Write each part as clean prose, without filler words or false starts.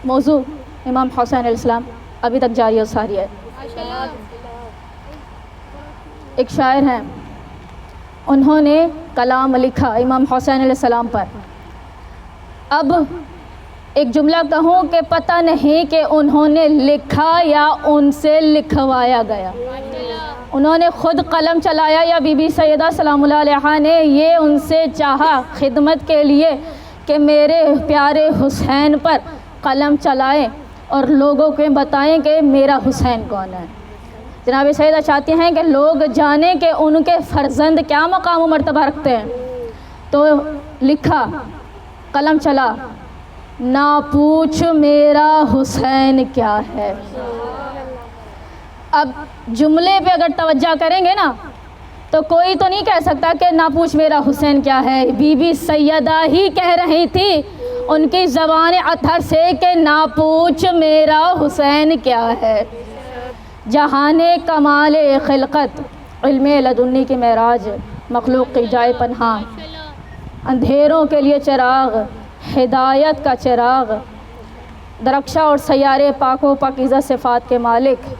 موضوع امام حسین علیہ السلام ابھی تک جاری و ساری ہے۔ ایک شاعر ہیں، انہوں نے کلام لکھا امام حسین علیہ السلام پر۔ اب ایک جملہ کہوں کہ پتہ نہیں کہ انہوں نے لکھا یا ان سے لکھوایا گیا، انہوں نے خود قلم چلایا یا بی بی سیدہ سلام اللہ علیہا نے یہ ان سے چاہا خدمت کے لیے کہ میرے پیارے حسین پر قلم چلائیں اور لوگوں کو بتائیں کہ میرا حسین کون ہے۔ جناب سیدہ چاہتی ہیں کہ لوگ جانیں کہ ان کے فرزند کیا مقام و مرتبہ رکھتے ہیں، تو لکھا، قلم چلا، نہ پوچھ میرا حسین کیا ہے۔ اب جملے پہ اگر توجہ کریں گے نا تو کوئی تو نہیں کہہ سکتا کہ نہ پوچھ میرا حسین کیا ہے، بی بی سیدہ ہی کہہ رہی تھی ان کی زبان اطہر سے کہ نہ پوچھ میرا حسین کیا ہے۔ جہان کمال خلقت، علم لدنی کی معراج، مخلوق کی جائے پنہاں، اندھیروں کے لیے چراغ، ہدایت کا چراغ، درخشاں اور سیارے پاک و پاکیزہ صفات کے مالک،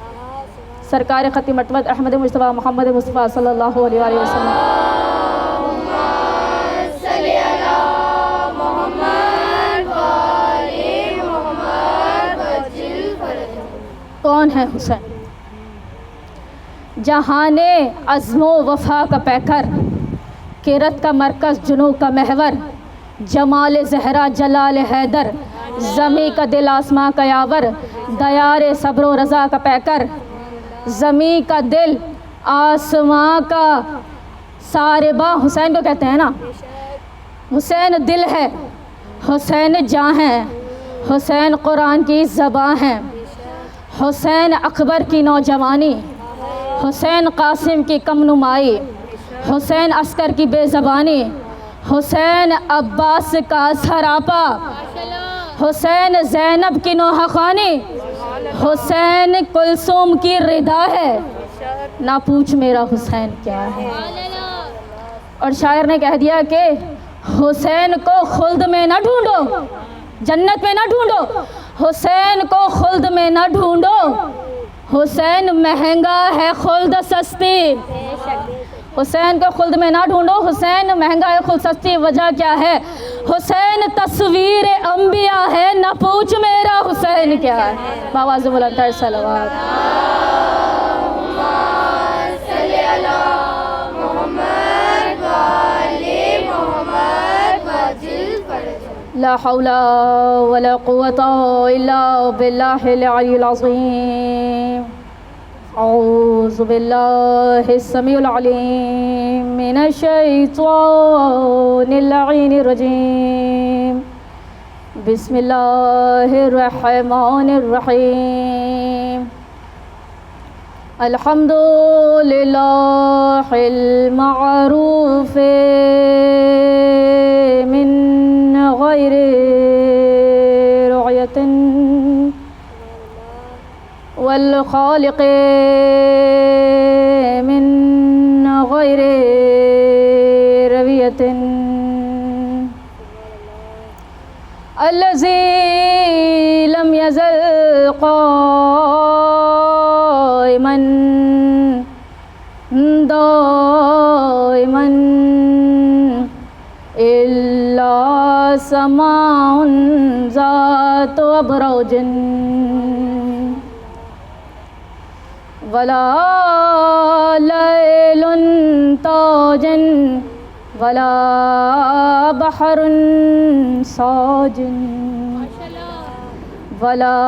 سرکار خطی مرتبت احمد مصطفیٰ محمد مصطفیٰ صلی اللہ علیہ وآلہ وسلم۔ کون ہے حسین؟ جہان عزم و وفا کا پیکر، کرت کا مرکز، جنوں کا محور، جمال زہرا جلال حیدر، زمیں کا دل آسماں کا یاور، دیار صبر و رضا کا پیکر، زمیں کا دل آسماں کا سارباں، حسین کو کہتے ہیں نا۔ حسین دل ہے، حسین جاں ہے، حسین قرآن کی زباں ہے، حسین اکبر کی نوجوانی، حسین قاسم کی کم نمائی، حسین عسکر کی بے زبانی، حسین عباس کا سراپا، حسین زینب کی نوحہ خوانی، حسین کلثوم کی ردا ہے، نہ پوچھ میرا حسین کیا ہے۔ اور شاعر نے کہہ دیا کہ حسین کو خلد میں نہ ڈھونڈو، جنت میں نہ ڈھونڈو، حسین کو خلد میں نہ ڈھونڈو، حسین مہنگا ہے خلد سستی۔ حسین کو خلد میں نہ ڈھونڈو، حسین مہنگا ہے خلد سستی۔ وجہ کیا ہے؟ حسین تصویر انبیاء ہے، نہ پوچھ میرا حسین کیا ہے۔ باواز بلند تر صلوات۔ لا حول ولا قوة إلا بالله العلي العظيم. أعوذ بالله السميع العليم من الشيطان اللعين الرجيم. بسم الله الرحمن الرحيم. الحمد لله المعروف من غير رعية والخالق من غير روية الذي لم يزل قائما دائما إلا سماع ذات أبراج ولا ليل تاج ولا بحر ساج ولا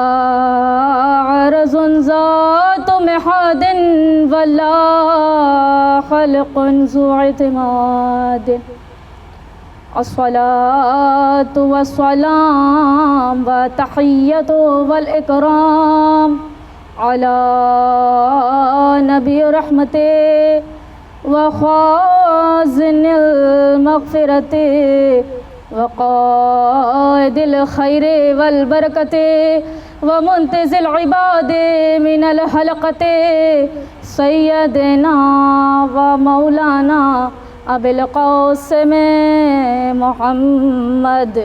عرض ذات محاد ولا خلق ذو اعتماد. الصلاة والسلام والتحية والإكرام على نبي رحمة وخازن المغفرة وقائد الخير والبركة ومنتز العباد من الحلقة سيدنا ومولانا ابو القاسم محمد.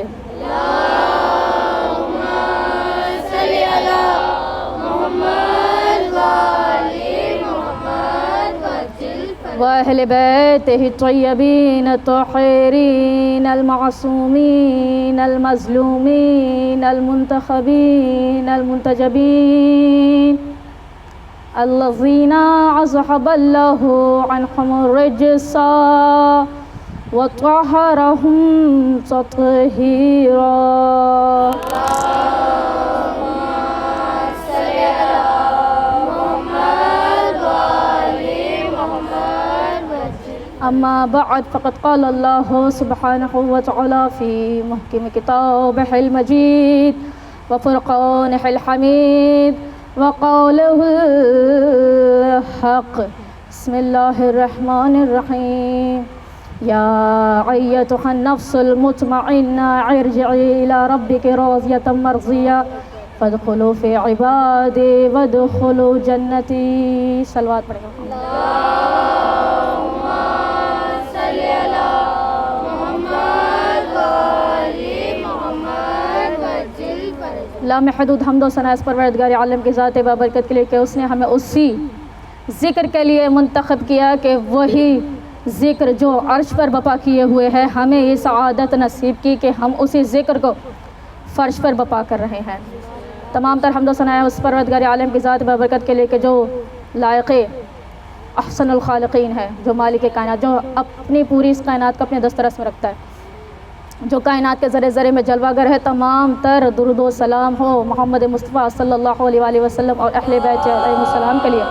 وأهل بيته الطيبين الطاهرين المعصومين المظلومين المنتخبين المنتجبين الذين أذهب الله عنهم الرجس وطهرهم تطهيرا. أما بعد فقد قال الله سبحانه وتعالى في محكم كتابه المجيد وفرقانه الحميد وقوله الحق. بسم الله الرحمن الرحيم. يا أيتها النفس المطمئنة ارجعي إلى ربك راضية مرضية فادخلوا في عبادي وادخلوا جنتي. صلوات پڑھیں. لامحدود حمد و ثنا اس پروردگار عالم کی ذات بابرکت کے لیے کہ اس نے ہمیں اسی ذکر کے لیے منتخب کیا کہ وہی ذکر جو عرش پر بپا کیے ہوئے ہے ہمیں یہ سعادت نصیب کی کہ ہم اسی ذکر کو فرش پر بپا کر رہے ہیں. تمام تر حمد و ثنا اس پروردگار عالم کی ذات بابرکت کے لیے کہ جو لائق احسن الخالقین ہے، جو مالک کائنات، جو اپنی پوری اس کائنات کو اپنے دسترس میں رکھتا ہے، جو کائنات کے ذرے ذرے میں جلوہ گر ہے. تمام تر درود و سلام ہو محمد مصطفیٰ صلی اللہ علیہ وآلہ وسلم اور اہل بیت علیہ السلام کے لیے.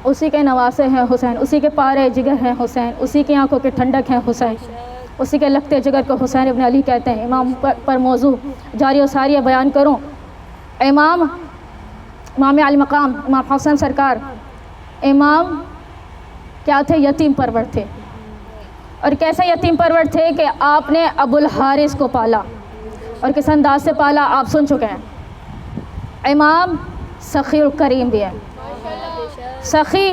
اسی کے نواسے ہیں حسین، اسی کے پارے جگر ہیں حسین، اسی کی آنکھوں کے ٹھنڈک ہیں حسین، اسی کے لگتے جگر کو حسین ابن علی کہتے ہیں. امام پر موضوع جاری و ساری بیان کروں. امام علی مقام امام حسن سرکار امام کیا تھے؟ یتیم پرور تھے. اور کیسے یتیم پرور تھے کہ آپ نے ابو الحارث کو پالا، اور کس انداز سے پالا آپ سن چکے ہیں. امام سخی الکریم بھی ہے. سخی،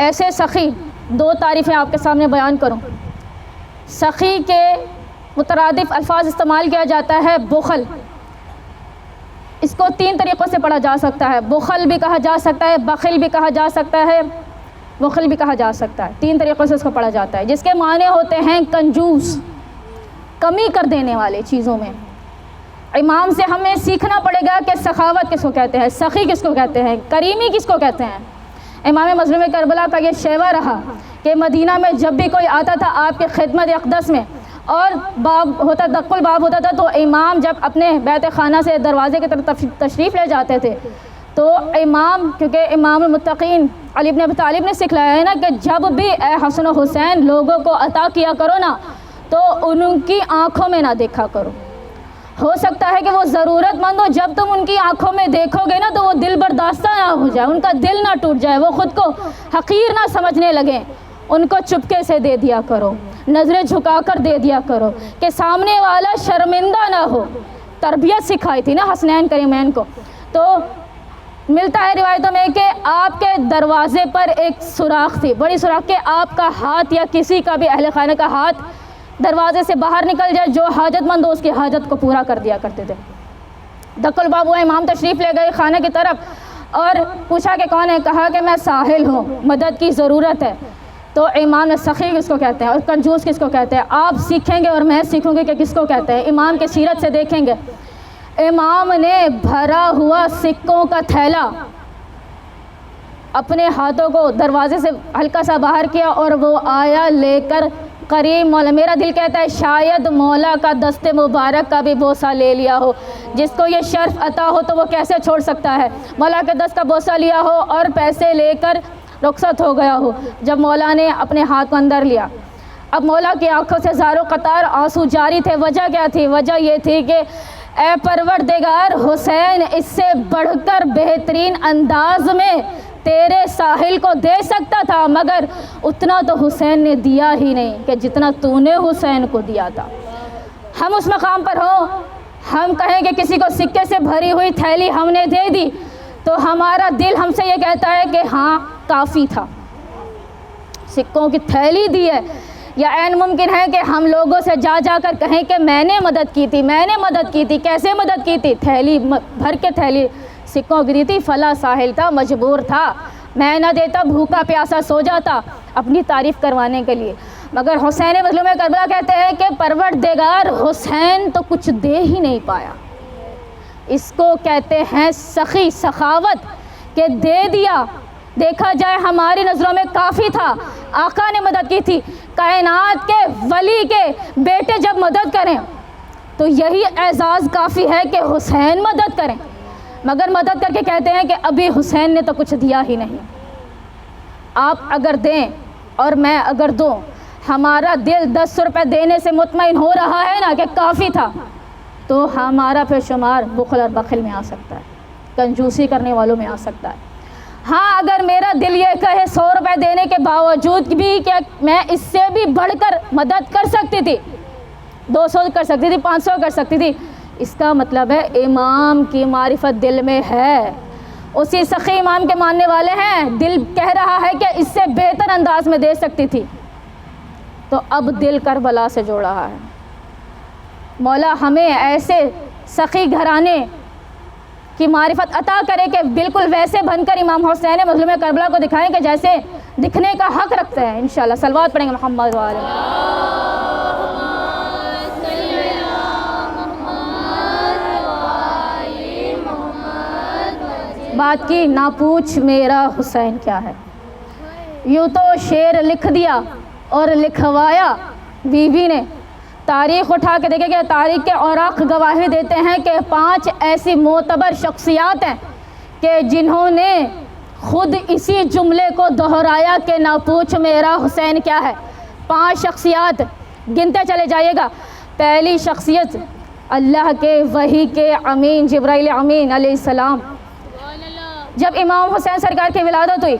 ایسے سخی، دو تعریفیں آپ کے سامنے بیان کروں. سخی کے مترادف الفاظ استعمال کیا جاتا ہے. بخل، اس کو تین طریقوں سے پڑھا جا سکتا ہے. بخل بھی کہا جا سکتا ہے، بخل بھی کہا جا سکتا ہے، بخل بھی کہا جا سکتا ہے. تین طریقوں سے اس کو پڑھا جاتا ہے، جس کے معنی ہوتے ہیں کنجوس، کمی کر دینے والے چیزوں میں. امام سے ہمیں سیکھنا پڑے گا کہ سخاوت کس کو کہتے ہیں، سخی کس کو کہتے ہیں، کریمی کس کو کہتے ہیں. امام مظلوم کربلا کا یہ شیوہ رہا کہ مدینہ میں جب بھی کوئی آتا تھا آپ کے خدمت اقدس میں اور باب ہوتا، دق الباب ہوتا تھا، تو امام جب اپنے بیت خانہ سے دروازے کی طرف تشریف لے جاتے تھے تو امام، کیونکہ امام المتقین علی بن ابی طالب نے سکھلایا ہے نا کہ جب بھی اے حسن و حسین لوگوں کو عطا کیا کرو نا تو ان کی آنکھوں میں نہ دیکھا کرو. ہو سکتا ہے کہ وہ ضرورت مند ہو، جب تم ان کی آنکھوں میں دیکھو گے نا تو وہ دل برداشتہ نہ ہو جائے، ان کا دل نہ ٹوٹ جائے، وہ خود کو حقیر نہ سمجھنے لگیں. ان کو چپکے سے دے دیا کرو، نظریں جھکا کر دے دیا کرو کہ سامنے والا شرمندہ نہ ہو. تربیت سکھائی تھی نا حسنین کریمین کو. تو ملتا ہے روایتوں میں کہ آپ کے دروازے پر ایک سوراخ تھی، بڑی سوراخ، کہ آپ کا ہاتھ یا کسی کا بھی اہل خانہ کا ہاتھ دروازے سے باہر نکل جائے، جو حاجت مند ہو اس کی حاجت کو پورا کر دیا کرتے تھے. دق الباب ہوا، امام تشریف لے گئے خانہ کی طرف اور پوچھا کہ کون ہے؟ کہا کہ میں ساحل ہوں، مدد کی ضرورت ہے. تو امام نے سخی کس کو کہتے ہیں اور کنجوس کس کو کہتے ہیں آپ سیکھیں گے اور میں سیکھوں گی کہ کس کو کہتے ہیں. امام کے سیرت سے دیکھیں گے. امام نے بھرا ہوا سکوں کا تھیلا اپنے ہاتھوں کو دروازے سے ہلکا سا باہر کیا اور وہ آیا لے کر قریب مولا. میرا دل کہتا ہے شاید مولا کا دست مبارک کا بھی بوسہ لے لیا ہو. جس کو یہ شرف عطا ہو تو وہ کیسے چھوڑ سکتا ہے؟ مولا کے دست کا بوسہ لیا ہو اور پیسے لے کر رخصت ہو گیا ہو. جب مولا نے اپنے ہاتھ کو اندر لیا، اب مولا کی آنکھوں سے زارو قطار آنسو جاری تھے. وجہ کیا تھی؟ وجہ یہ تھی کہ اے پروردگار حسین، اس سے بڑھ کر بہترین انداز میں تیرے ساحل کو دے سکتا تھا، مگر اتنا تو حسین نے دیا ہی نہیں کہ جتنا تو نے حسین کو دیا تھا. ہم اس مقام پر ہوں، ہم کہیں کہ کسی کو سکے سے بھری ہوئی تھیلی ہم نے دے دی تو ہمارا دل ہم سے یہ کہتا ہے کہ ہاں کافی تھا، سکوں کی تھیلی دی ہے. یا عین ممکن ہے کہ ہم لوگوں سے جا جا کر کہیں کہ میں نے مدد کی تھی، میں نے مدد کی تھی. کیسے مدد کی تھی؟ تھیلی بھر کے تھیلی سکوں کی دی تھی. فلاں ساحل تھا، مجبور تھا، میں نہ دیتا بھوکا پیاسا سو جاتا، اپنی تعریف کروانے کے لیے. مگر حسین مظلوم کربلا کہتے ہیں کہ پروردگار حسین تو کچھ دے ہی نہیں پایا. اس کو کہتے ہیں سخی، سخاوت، کہ دے دیا. دیکھا جائے ہماری نظروں میں کافی تھا، آقا نے مدد کی تھی. کائنات کے ولی کے بیٹے جب مدد کریں تو یہی اعزاز کافی ہے کہ حسین مدد کریں. مگر مدد کر کے کہتے ہیں کہ ابھی حسین نے تو کچھ دیا ہی نہیں. آپ اگر دیں اور میں اگر دوں، ہمارا دل 10 روپے دینے سے مطمئن ہو رہا ہے نا کہ کافی تھا، تو ہمارا پھر شمار بخل اور بخل میں آ سکتا ہے، کنجوسی کرنے والوں میں آ سکتا ہے. ہاں اگر میرا دل یہ کہے 100 روپے دینے کے باوجود بھی کہ میں اس سے بھی بڑھ کر مدد کر سکتی تھی، 200 کر سکتی تھی، 500 کر سکتی تھی، اس کا مطلب ہے امام کی معرفت دل میں ہے، اسی سخی امام کے ماننے والے ہیں. دل کہہ رہا ہے کہ اس سے بہتر انداز میں دے سکتی تھی، تو اب دل کربلا سے جوڑ رہا ہے. مولا ہمیں ایسے سخی گھرانے کی معرفت عطا کرے کہ بالکل ویسے بن کر امام حسین مظلوم کربلا کو دکھائیں کہ جیسے دکھنے کا حق رکھتے ہیں. انشاءاللہ صلوات پڑھیں گے محمد وعلیہ. بات کی نہ پوچھ میرا حسین کیا ہے، یوں تو شعر لکھ دیا اور لکھوایا بیوی نے. تاریخ اٹھا کے دیکھیں کہ تاریخ کے اوراق گواہی دیتے ہیں کہ 5 ایسی معتبر شخصیات ہیں کہ جنہوں نے خود اسی جملے کو دہرایا کہ نہ پوچھ میرا حسین کیا ہے. 5 شخصیات گنتے چلے جائیے گا. پہلی شخصیت اللہ کے وحی کے امین جبرائیل امین علیہ السلام. جب امام حسین سرکار کی ولادت ہوئی،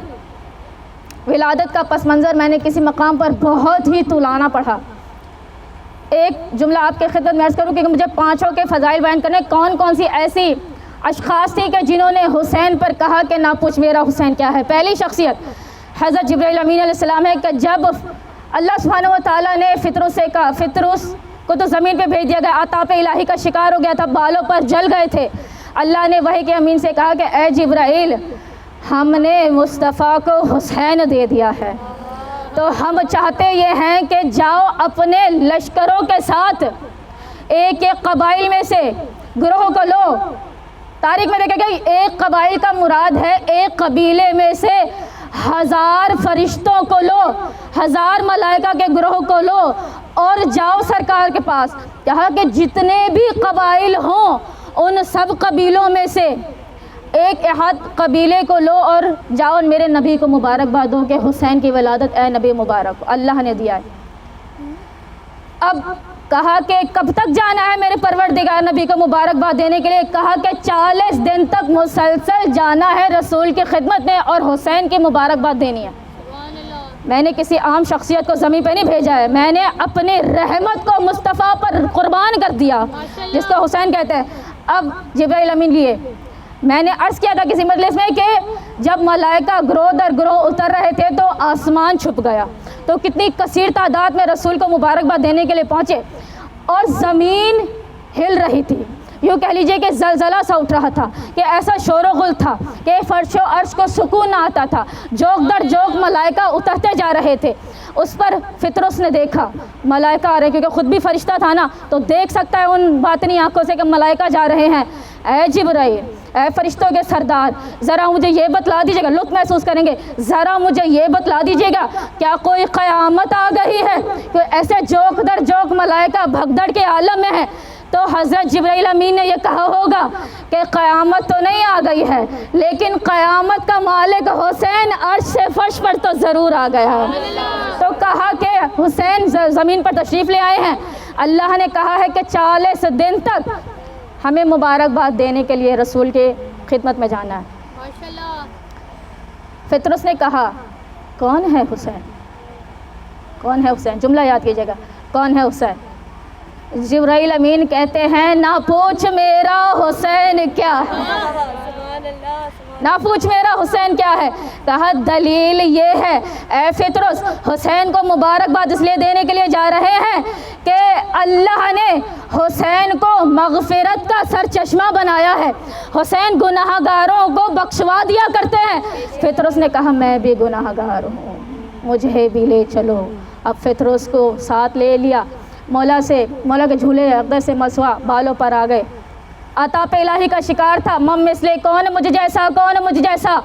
ولادت کا پس منظر میں نے کسی مقام پر بہت ہی طولانہ پڑھا. ایک جملہ آپ کے خدمت میں عرض کروں کہ مجھے 5 کے فضائل بیان کرنے. کون کون سی ایسی اشخاص تھی کہ جنہوں نے حسین پر کہا کہ نہ پوچھ میرا حسین کیا ہے. پہلی شخصیت حضرت جبرائیل امین علیہ السلام ہے کہ جب اللہ سبحانہ و تعالیٰ نے فطرس سے کہا، فطرس کو تو زمین پہ بھیج دیا گیا، عطاپ الہی کا شکار ہو گیا تھا، بالوں پر جل گئے تھے. اللہ نے وحی کے امین سے کہا کہ اے جبرائیل، ہم نے مصطفیٰ کو حسین دے دیا ہے، تو ہم چاہتے یہ ہیں کہ جاؤ اپنے لشکروں کے ساتھ ایک ایک قبائل میں سے گروہ کو لو. تاریخ میں دیکھیں کہ ایک قبائل کا مراد ہے ایک قبیلے میں سے 1000 فرشتوں کو لو، 1000 ملائکہ کے گروہ کو لو اور جاؤ سرکار کے پاس. کہا کہ جتنے بھی قبائل ہوں ان سب قبیلوں میں سے ایک احد قبیلے کو لو اور جاؤ میرے نبی کو مبارکباد دو کہ حسین کی ولادت اے نبی مبارک اللہ نے دیا ہے. اب کہا کہ کب تک جانا ہے میرے پروردگار نبی کو مبارکباد دینے کے لیے؟ کہا کہ 40 دن تک مسلسل جانا ہے رسول کی خدمت میں اور حسین کی مبارکباد دینی ہے. میں نے کسی عام شخصیت کو زمین پہ نہیں بھیجا ہے، میں نے اپنے رحمت کو مصطفیٰ پر قربان کر دیا جس کو حسین کہتے ہیں. اب جبرائیل امین لیے میں نے عرض کیا تھا کسی مجلس میں کہ جب ملائکہ گروہ در گروہ اتر رہے تھے تو آسمان چھپ گیا، تو کتنی کثیر تعداد میں رسول کو مبارکباد دینے کے لیے پہنچے اور زمین ہل رہی تھی. یوں کہہ لیجئے کہ زلزلہ سا اٹھ رہا تھا، کہ ایسا شور و غل تھا کہ فرش و عرش کو سکون نہ آتا تھا. جوک در جوک ملائکہ اترتے جا رہے تھے. اس پر فطرس نے دیکھا ملائکہ آ رہے، کیونکہ خود بھی فرشتہ تھا نا، تو دیکھ سکتا ہے ان باطنی آنکھوں سے کہ ملائکہ جا رہے ہیں. اے جبرائیل، اے فرشتوں کے سردار، ذرا مجھے یہ بتلا دیجیے گا، لطف محسوس کریں گے، ذرا مجھے یہ بتلا دیجیے گا کیا کوئی قیامت آ گئی ہے؟ کوئی ایسے جوک در جوک ملائکہ بھگدڑ کے عالم میں ہے. تو حضرت جبرائیل امین نے یہ کہا ہوگا کہ قیامت تو نہیں آ گئی ہے، لیکن قیامت کا مالک حسین عرش سے فرش پر تو ضرور آ گیا ہے. تو کہا کہ حسین زمین پر تشریف لے آئے ہیں. اللہ نے کہا ہے کہ 40 دن تک ہمیں مبارکباد دینے کے لیے رسول کے خدمت میں جانا ہے. فطرس نے کہا کون ہے حسین؟ کون ہے حسین؟ جملہ یاد کیجیے گا، کون ہے حسین؟ جبرائیل امین کہتے ہیں نہ پوچھ میرا حسین کیا ہے. نہ پوچھ میرا حسین کیا ہے. کہا دلیل یہ ہے اے فطرس، حسین کو مبارکباد اس لیے دینے کے لیے جا رہے ہیں کہ اللہ نے حسین کو مغفرت کا سرچشمہ بنایا ہے. حسین گناہ گاروں کو بخشوا دیا کرتے ہیں. فطرس نے کہا میں بھی گناہ گار ہوں، مجھے بھی لے چلو. اب فطرس کو ساتھ لے لیا، مولا کے جھولے عقدے سے مسوا، بالوں پر آ گئے. عطاء الہی کا شکار تھا، مم مثلے کون مجھ جیسا، کون مجھ جیسا،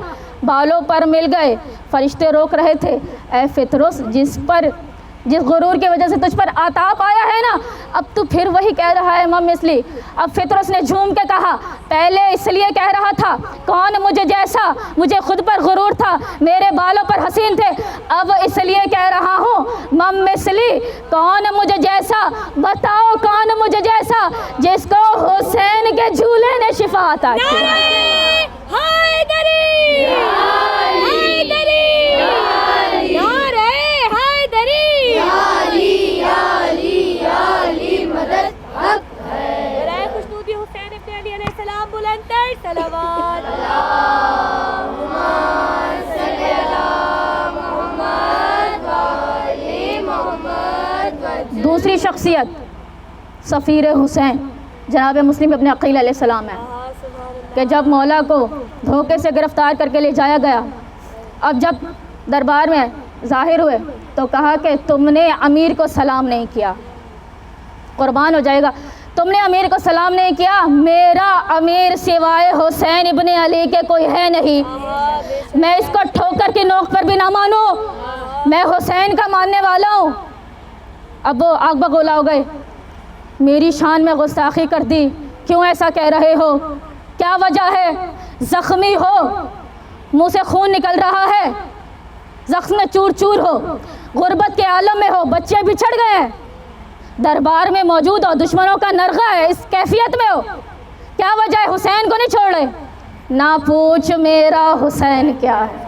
بالوں پر مل گئے. فرشتے روک رہے تھے، اے فطرس جس غرور کی وجہ سے تجھ پر عطاء آیا ہے نا، اب تو پھر وہی کہہ رہا ہے مم مثلی. اب فطرس نے جھوم کے کہا پہلے اس لیے کہہ رہا تھا کون مجھے جیسا، مجھے خود پر غرور تھا، میرے بالوں پر حسین تھے. اب اس لیے کہہ رہا ہوں مم مثلی، کون مجھے جیسا، بتاؤ کون مجھے جیسا جس کو حسین کے جھولے نے شفا عطا کی. دوسری شخصیت سفیر حسین جناب مسلم ابن عقیل علیہ السلام ہے کہ جب مولا کو دھوکے سے گرفتار کر کے لے جایا گیا، اب جب دربار میں ظاہر ہوئے تو کہا کہ تم نے امیر کو سلام نہیں کیا. قربان ہو جائے گا، تم نے امیر کو سلام نہیں کیا. میرا امیر سوائے حسین ابن علی کے کوئی ہے نہیں، میں اس کو ٹھوکر کی نوک پر بھی نہ مانوں، میں حسین کا ماننے والا ہوں. اب وہ آگ بگولا ہو گئے، میری شان میں گستاخی کر دی، کیوں ایسا کہہ رہے ہو، کیا وجہ ہے؟ زخمی ہو، منہ سے خون نکل رہا ہے، زخم چور چور ہو، غربت کے عالم میں ہو، بچے بچھڑ گئے ہیں، دربار میں موجود ہو، دشمنوں کا نرغہ ہے، اس کیفیت میں ہو، کیا وجہ ہے؟ حسین کو نہیں چھوڑ رہے. نہ پوچھ میرا حسین کیا ہے،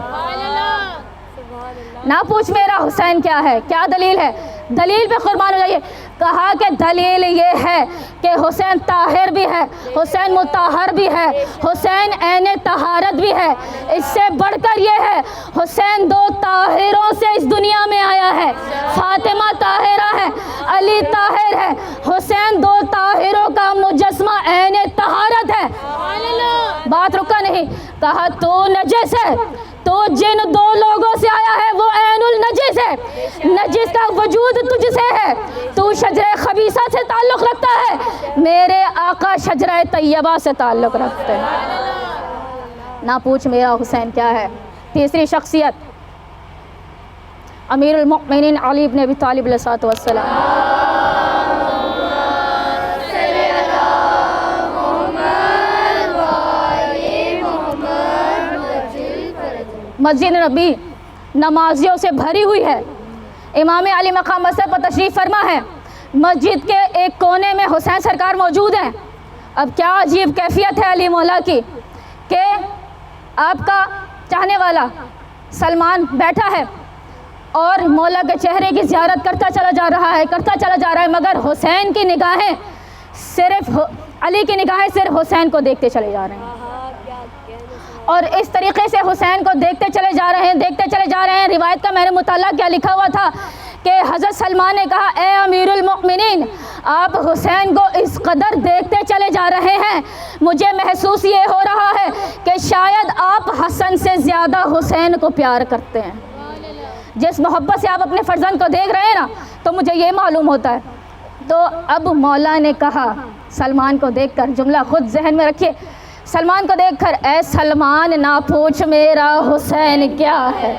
نہ پوچھ میرا حسین کیا ہے. کیا دلیل ہے؟ دلیل پہ قربان ہو جائیے. کہا کہ دلیل یہ ہے کہ حسین طاہر بھی ہے، حسین مطہر بھی ہے، حسین عین طہارت بھی ہے. اس سے بڑھ کر یہ ہے حسین دو طاہروں سے اس دنیا میں آیا ہے، فاطمہ طاہرہ ہے، علی طاہر ہے. حسین دو طاہروں کا مجسمہ عین طہارت ہے. بات رکا نہیں. کہا تو نجس ہے، تو جن دو لوگوں سے آیا ہے وہ عین النجس ہے، نجس کا وجود تجھ سے ہے، تو شجرہ خبیثہ سے تعلق رکھتا ہے، میرے آقا شجرہ طیبہ سے تعلق رکھتے ہیں. نہ پوچھ میرا حسین کیا ہے. تیسری شخصیت امیر المؤمنین علی بن ابی طالب علیہ الصلوۃ والسلام. مسجد نبی نمازیوں سے بھری ہوئی ہے. امام علی مقام مسجد پر تشریف فرما ہے، مسجد کے ایک کونے میں حسین سرکار موجود ہیں. اب کیا عجیب کیفیت ہے علی مولا کی کہ آپ کا چاہنے والا سلمان بیٹھا ہے اور مولا کے چہرے کی زیارت کرتا چلا جا رہا ہے، مگر حسین کی نگاہیں صرف علی کی نگاہیں صرف حسین کو دیکھتے چلے جا رہے ہیں. اور اس طریقے سے حسین کو دیکھتے چلے جا رہے ہیں. روایت کا میں نے مطالعہ کیا لکھا ہوا تھا کہ حضرت سلمان نے کہا اے امیر المؤمنین، آپ حسین کو اس قدر دیکھتے چلے جا رہے ہیں، مجھے محسوس یہ ہو رہا ہے کہ شاید آپ حسن سے زیادہ حسین کو پیار کرتے ہیں. جس محبت سے آپ اپنے فرزند کو دیکھ رہے ہیں نا، تو مجھے یہ معلوم ہوتا ہے. تو اب مولا نے کہا سلمان کو دیکھ کر، جملہ خود ذہن میں رکھیے، سلمان کو دیکھ کر اے سلمان نہ پوچھ میرا حسین کیا ہے.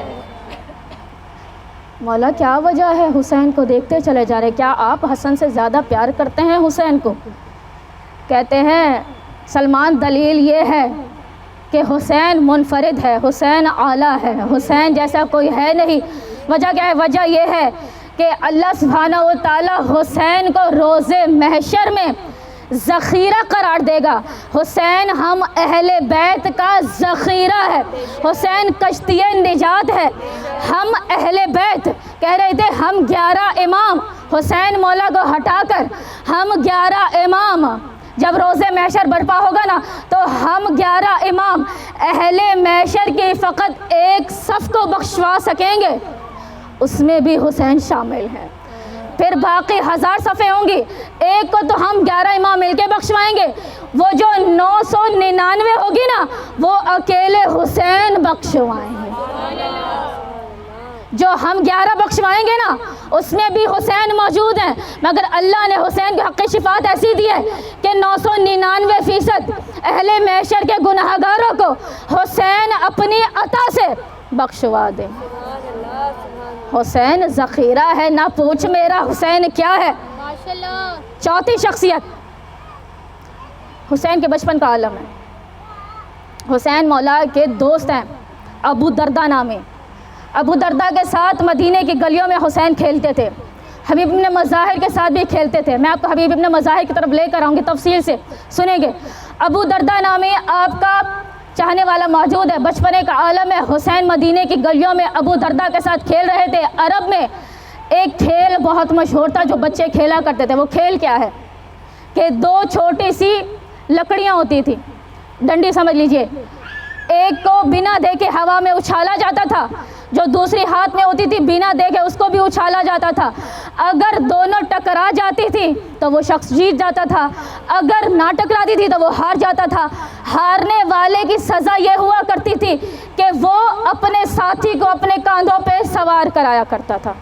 مولا کیا وجہ ہے حسین کو دیکھتے چلے جا رہے، کیا آپ حسن سے زیادہ پیار کرتے ہیں حسین کو؟ کہتے ہیں سلمان دلیل یہ ہے کہ حسین منفرد ہے، حسین اعلیٰ ہے، حسین جیسا کوئی ہے نہیں. وجہ کیا ہے؟ وجہ یہ ہے کہ اللہ سبحانہ و تعالی حسین کو روز محشر میں ذخیرہ قرار دے گا. حسین ہم اہل بیت کا ذخیرہ ہے، حسین کشتی نجات ہے. ہم اہل بیت کہہ رہے تھے ہم 11 امام، حسین مولا کو ہٹا کر ہم 11 امام جب روز محشر برپا ہوگا نا تو ہم 11 امام اہل محشر کے فقط ایک صف کو بخشوا سکیں گے، اس میں بھی حسین شامل ہیں۔ پھر باقی 1000 صفیں ہوں گی، ایک کو تو ہم 11 امام مل کے بخشوائیں گے، وہ جو 999 ہوگی نا وہ اکیلے حسین بخشوائیں گے۔ جو ہم 11 بخشوائیں گے نا اس میں بھی حسین موجود ہیں، مگر اللہ نے حسین کی حق شفاعت ایسی دی ہے کہ 999% اہل محشر کے گناہگاروں کو حسین اپنی عطا سے بخشوا دیں۔ حسین ذخیرہ ہے، نہ پوچھ میرا حسین کیا ہے۔ چوتھی شخصیت حسین کے بچپن کا عالم ہے۔ حسین مولا کے دوست ہیں ابو دردہ نامی۔ ابو دردہ کے ساتھ مدینے کی گلیوں میں حسین کھیلتے تھے، حبیب ابن مظاہر کے ساتھ بھی کھیلتے تھے۔ میں آپ کو حبیب ابن مظاہر کی طرف لے کر آؤں گی، تفصیل سے سنیں گے۔ ابو دردہ نامی آپ کا چاہنے والا موجود ہے، بچپنے کا عالم ہے۔ حسین مدینے کی گلیوں میں ابو دردہ کے ساتھ کھیل رہے تھے۔ عرب میں ایک کھیل بہت مشہور تھا جو بچے کھیلا کرتے تھے۔ وہ کھیل کیا ہے کہ 2 چھوٹی سی لکڑیاں ہوتی تھی، ڈنڈی سمجھ لیجئے، ایک کو بنا دیکھے ہوا میں اچھالا جاتا تھا، جو دوسری ہاتھ میں ہوتی تھی بنا دیکھے اس کو بھی اچھالا جاتا تھا۔ اگر دونوں ٹکرا جاتی تھی تو وہ شخص جیت جاتا تھا، اگر نہ ٹکراتی تھی تو وہ ہار جاتا تھا۔ ہارنے والے کی سزا یہ ہوا کرتی تھی کہ وہ اپنے ساتھی کو اپنے کاندھوں پہ سوار کرایا کرتا تھا۔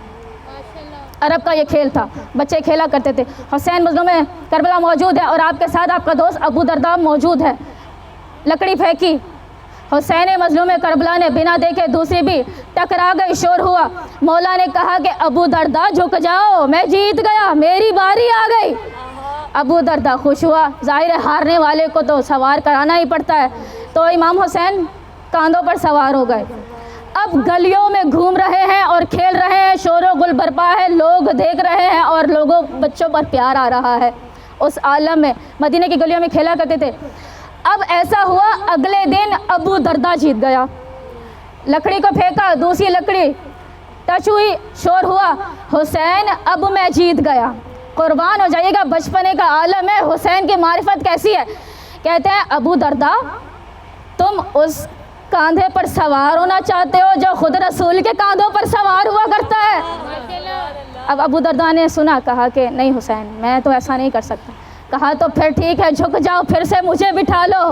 عرب کا یہ کھیل تھا، بچے کھیلا کرتے تھے۔ حسین مظلوم کربلا موجود ہے اور آپ کے ساتھ آپ کا دوست ابو دردہ موجود ہے۔ لکڑی پھینکی، حسین مظلوم کربلا نے بنا دیکھے دوسری بھی ٹکرا گئی، شور ہوا۔ مولا نے کہا کہ ابو دردہ جھک جاؤ، میں جیت گیا، میری باری آ گئی۔ ابو دردہ خوش ہوا، ظاہر ہے ہارنے والے کو تو سوار کرانا ہی پڑتا ہے، تو امام حسین کاندھوں پر سوار ہو گئے۔ اب گلیوں میں گھوم رہے ہیں اور کھیل رہے ہیں، شور و گل برپا ہے، لوگ دیکھ رہے ہیں اور لوگوں بچوں پر پیار آ رہا ہے۔ اس عالم میں مدینہ کی گلیوں میں کھیلا کرتے تھے۔ اب ایسا ہوا اگلے دن ابو دردہ جیت گیا، لکڑی کو پھینکا، دوسری لکڑی ٹچ ہوئی، شور ہوا، حسین اب میں جیت گیا۔ قربان ہو جائیے گا، بچپنے کا عالم ہے، حسین کی معرفت کیسی ہے۔ کہتے ہیں ابو دردہ تم اس کاندھے پر سوار ہونا چاہتے ہو جو خود رسول کے کاندھوں پر سوار ہوا کرتا ہے۔ اب ابو دردہ نے سنا، کہا کہ نہیں حسین میں تو ایسا نہیں کر سکتا۔ کہا تو پھر ٹھیک ہے، جھک جاؤ، پھر سے مجھے بٹھا لو۔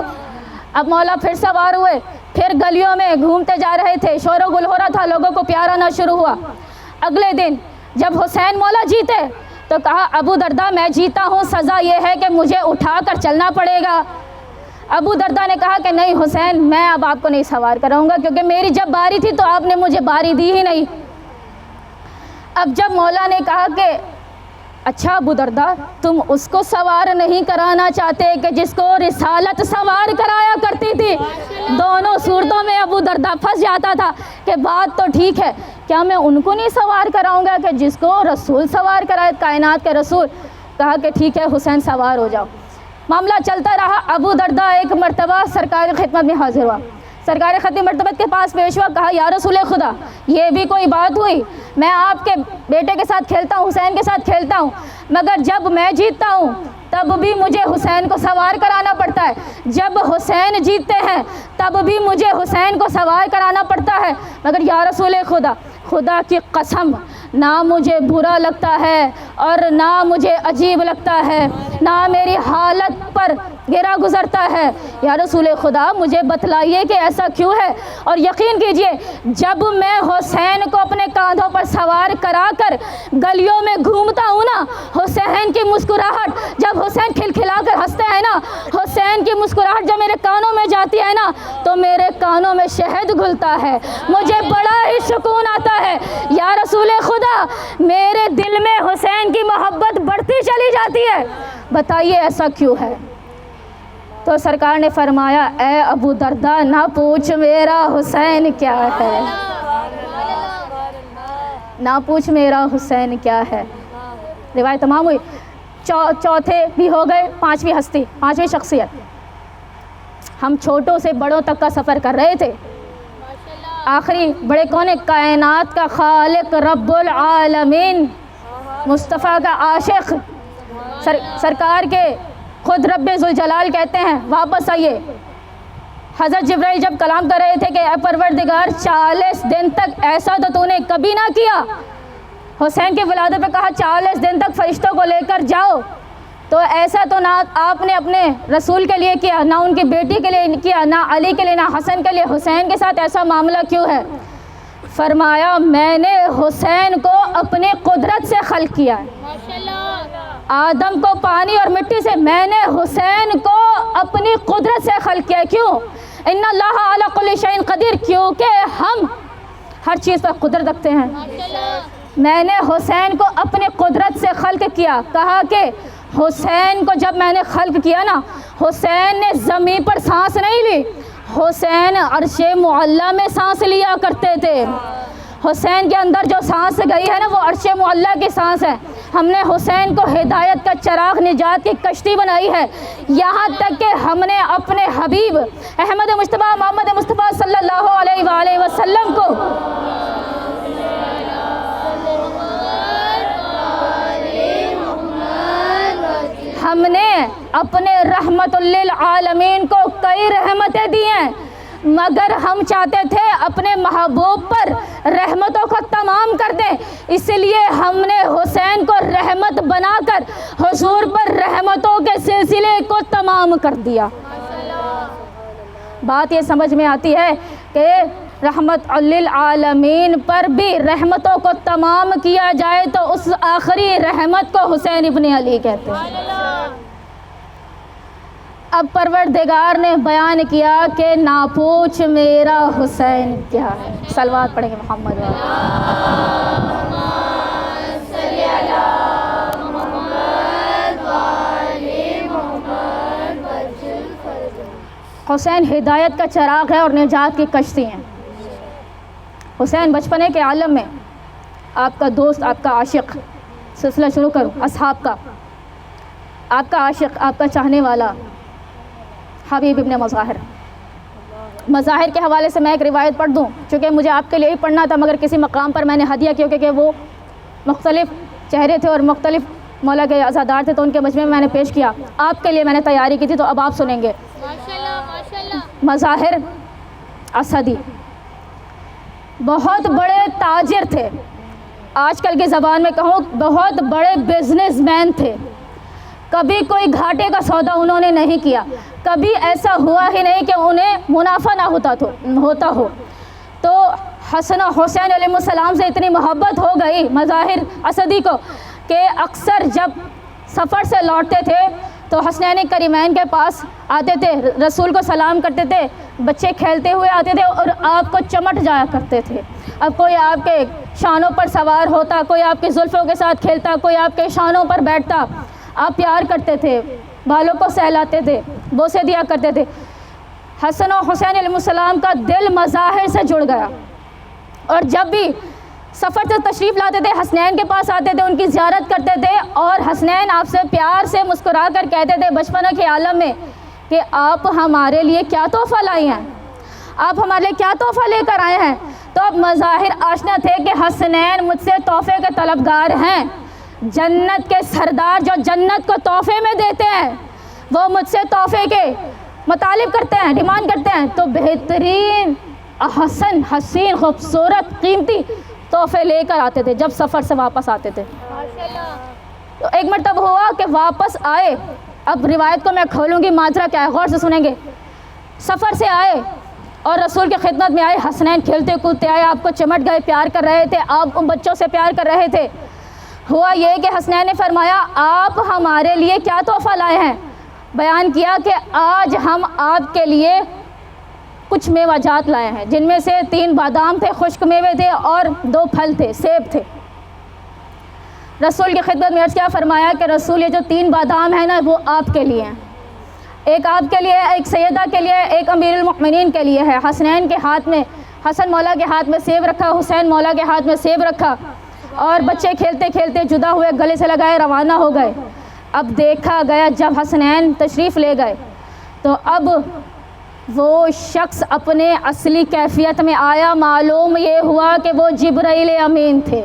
اب مولا پھر سوار ہوئے، پھر گلیوں میں گھومتے جا رہے تھے، شور و گل ہو رہا تھا، لوگوں کو پیار آنا شروع ہوا۔ اگلے دن جب حسین مولا جیتے تو کہا ابو دردہ میں جیتا ہوں، سزا یہ ہے کہ مجھے اٹھا کر چلنا پڑے گا۔ ابو دردہ نے کہا کہ نہیں حسین میں اب آپ کو نہیں سوار کراؤں گا، کیونکہ میری جب باری تھی تو آپ نے مجھے باری دی ہی نہیں۔ اب جب مولا نے کہا کہ اچھا ابو دردہ تم اس کو سوار نہیں کرانا چاہتے کہ جس کو رسالت سوار کرایا کرتی تھی، دونوں صورتوں میں ابو دردہ پھنس جاتا تھا کہ بات تو ٹھیک ہے، کیا میں ان کو نہیں سوار کراؤں گا کہ جس کو رسول سوار کرائے، کائنات کے رسول۔ کہا کہ ٹھیک ہے حسین سوار ہو جاؤ۔ معاملہ چلتا رہا۔ ابو دردہ ایک مرتبہ سرکار خدمت میں حاضر ہوا، سرکار خدمت مرتبت کے پاس پیش ہوا، کہا یا رسول خدا یہ بھی کوئی بات ہوئی، میں آپ کے بیٹے کے ساتھ کھیلتا ہوں، حسین کے ساتھ کھیلتا ہوں، مگر جب میں جیتتا ہوں تب بھی مجھے حسین کو سوار کرانا پڑتا ہے، جب حسین جیتتے ہیں تب بھی مجھے حسین کو سوار کرانا پڑتا ہے، مگر یا رسول خدا خدا کی قسم نہ مجھے برا لگتا ہے اور نہ مجھے عجیب لگتا ہے، نہ میری حالت پر گرا گزرتا ہے، یا رسول خدا مجھے بتلائیے کہ ایسا کیوں ہے۔ اور یقین کیجئے جب میں حسین کو اپنے کاندھوں پر سوار کرا کر گلیوں میں گھومتا ہوں نا، حسین کی مسکراہٹ جب حسین کھلکھلا کر ہنستے ہیں نا، حسین کی مسکراہٹ جب میرے کانوں میں جاتی ہے نا تو میرے کانوں میں شہد گھلتا ہے، مجھے بڑا ہی سکون آتا ہے۔ یا رسول خدا میرے دل میں حسین کی محبت بڑھتی چلی جاتی ہے، بتائیے ایسا کیوں ہے؟ تو سرکار نے فرمایا اے ابو دردہ نہ پوچھ میرا حسین کیا ہے، نہ پوچھ میرا حسین کیا ہے۔ روایت تمام ہوئی، چوتھے بھی ہو گئے، پانچویں ہستی، پانچویں شخصیت۔ ہم چھوٹوں سے بڑوں تک کا سفر کر رہے تھے، آخری بڑے کون ہیں؟ کائنات کا خالق رب العالمین، مصطفیٰ کا عاشق، سرکار کے خود رب ذوالجلال کہتے ہیں واپس آئیے. حضرت جبرائیل جب کلام کر رہے تھے کہ اے پروردگار 40 دن تک ایسا تو تو نے کبھی نہ کیا. حسین کی ولادت پہ کہا 40 دن تک فرشتوں کو لے کر جاؤ. تو ایسا تو نہ آپ نے اپنے رسول کے لیے کیا، نہ ان کی بیٹی کے لیے کیا، نہ علی کے لیے، نہ حسن کے لیے. حسین کے ساتھ ایسا معاملہ کیوں ہے؟ فرمایا میں نے حسین کو اپنی قدرت سے خلق کیا ہے. آدم کو پانی اور مٹی سے، میں نے حسین کو اپنی قدرت سے خلق کیا ہے. کیوں؟ ان اللہ علی کل شیء قدیر، کیونکہ ہم ہر چیز پر قدرت رکھتے ہیں. میں نے حسین کو اپنی قدرت سے خلق کیا. کہا کہ حسین کو جب میں نے خلق کیا نا، حسین نے زمین پر سانس نہیں لی، حسین عرش معلیٰ میں سانس لیا کرتے تھے. حسین کے اندر جو سانس گئی ہے نا وہ عرش معلیٰ کی سانس ہے. ہم نے حسین کو ہدایت کا چراغ، نجات کی کشتی بنائی ہے. یہاں تک کہ ہم نے اپنے حبیب احمد مصطفیٰ محمد مصطفیٰ صلی اللہ علیہ وآلہ وسلم کو ہم نے اپنے رحمت للعالمین کو کئی رحمتیں دی ہیں، مگر ہم چاہتے تھے اپنے محبوب پر رحمتوں کو تمام کر دیں. اس لیے ہم نے حسین کو رحمت بنا کر حضور پر رحمتوں کے سلسلے کو تمام کر دیا. بات یہ سمجھ میں آتی ہے کہ رحمت للعالمین پر بھی رحمتوں کو تمام کیا جائے تو اس آخری رحمت کو حسین ابن علی کہتے ہیں. اب پروردگار نے بیان کیا کہ نہ پوچھ میرا حسین کیا ہے. صلوات پڑھیں گے محمد حسین ہدایت کا چراغ ہے اور نجات کی کشتی ہیں. حسین بچپنے کے عالم میں آپ کا دوست، آپ کا عاشق، سلسلہ شروع کروں اصحاب کا، آپ کا عاشق، آپ کا چاہنے والا حبیب ابن مظاہر. مظاہر کے حوالے سے میں ایک روایت پڑھ دوں، چونکہ مجھے آپ کے لیے ہی پڑھنا تھا مگر کسی مقام پر میں نے ہدیہ کیا، کیونکہ وہ مختلف چہرے تھے اور مختلف مولا کے عزادار تھے تو ان کے مجمع میں نے پیش کیا. آپ کے لیے میں نے تیاری کی تھی تو اب آپ سنیں گے. مظاہر اسدی بہت بڑے تاجر تھے، آج کل کی زبان میں کہوں بہت بڑے بزنس مین تھے. کبھی کوئی گھاٹے کا سودا انہوں نے نہیں کیا، کبھی ایسا ہوا ہی نہیں کہ انہیں منافع نہ ہوتا ہو. تو حسن و حسین علیہ السلام سے اتنی محبت ہو گئی مظاہر اسدی کو کہ اکثر جب سفر سے لوٹتے تھے تو حسنین کریمین کے پاس آتے تھے، رسول کو سلام کرتے تھے، بچے کھیلتے ہوئے آتے تھے اور آپ کو چمٹ جایا کرتے تھے. اب کوئی آپ کے شانوں پر سوار ہوتا، کوئی آپ کی زلفوں کے ساتھ کھیلتا، کوئی آپ کے شانوں پر بیٹھتا، آپ پیار کرتے تھے، بالوں کو سہلاتے تھے، بوسے دیا کرتے تھے. حسن و حسین علیہ السلام کا دل مظاہر سے جڑ گیا اور جب بھی سفر سے تشریف لاتے تھے حسنین کے پاس آتے تھے، ان کی زیارت کرتے تھے اور حسنین آپ سے پیار سے مسکرا کر کہتے تھے بچپن کے عالم میں کہ آپ ہمارے لیے کیا تحفہ لائی ہیں، آپ ہمارے لیے کیا تحفہ لے کر آئے ہیں. تو اب مظاہر آشنا تھے کہ حسنین مجھ سے تحفے کے طلبگار ہیں. جنت کے سردار جو جنت کو تحفے میں دیتے ہیں وہ مجھ سے تحفے کے مطالب کرتے ہیں، ڈیمانڈ کرتے ہیں. تو بہترین، حسن، حسین، خوبصورت، قیمتی تحفے لے کر آتے تھے جب سفر سے واپس آتے تھے. تو ایک مرتبہ ہوا کہ واپس آئے، اب روایت کو میں کھولوں گی، ماجرا کیا ہے غور سے سنیں گے. سفر سے آئے اور رسول کی خدمت میں آئے، حسنین کھیلتے کودتے آئے، آپ کو چمٹ گئے، پیار کر رہے تھے، آپ ان بچوں سے پیار کر رہے تھے. ہوا یہ کہ حسنین نے فرمایا آپ ہمارے لیے کیا تحفہ لائے ہیں. بیان کیا کہ آج ہم آپ کے لیے کچھ میوہ جات لائے ہیں، جن میں سے 3 بادام تھے، خشک میوے تھے اور 2 پھل تھے، سیب تھے. رسول کی خدمت میں عرض کیا، فرمایا کہ رسول یہ جو 3 بادام ہیں نا وہ آپ کے لیے ہیں، ایک آپ کے لیے، ایک سیدہ کے لیے، ایک امیر المؤمنین کے لیے ہے. حسنین کے ہاتھ میں، حسن مولا کے ہاتھ میں سیب رکھا، حسین مولا کے ہاتھ میں سیب رکھا اور بچے کھیلتے کھیلتے جدا ہوئے، گلے سے لگائے روانہ ہو گئے. اب دیکھا گیا جب حسنین تشریف لے گئے تو اب وہ شخص اپنے اصلی کیفیت میں آیا. معلوم یہ ہوا کہ وہ جبرائیل امین تھے،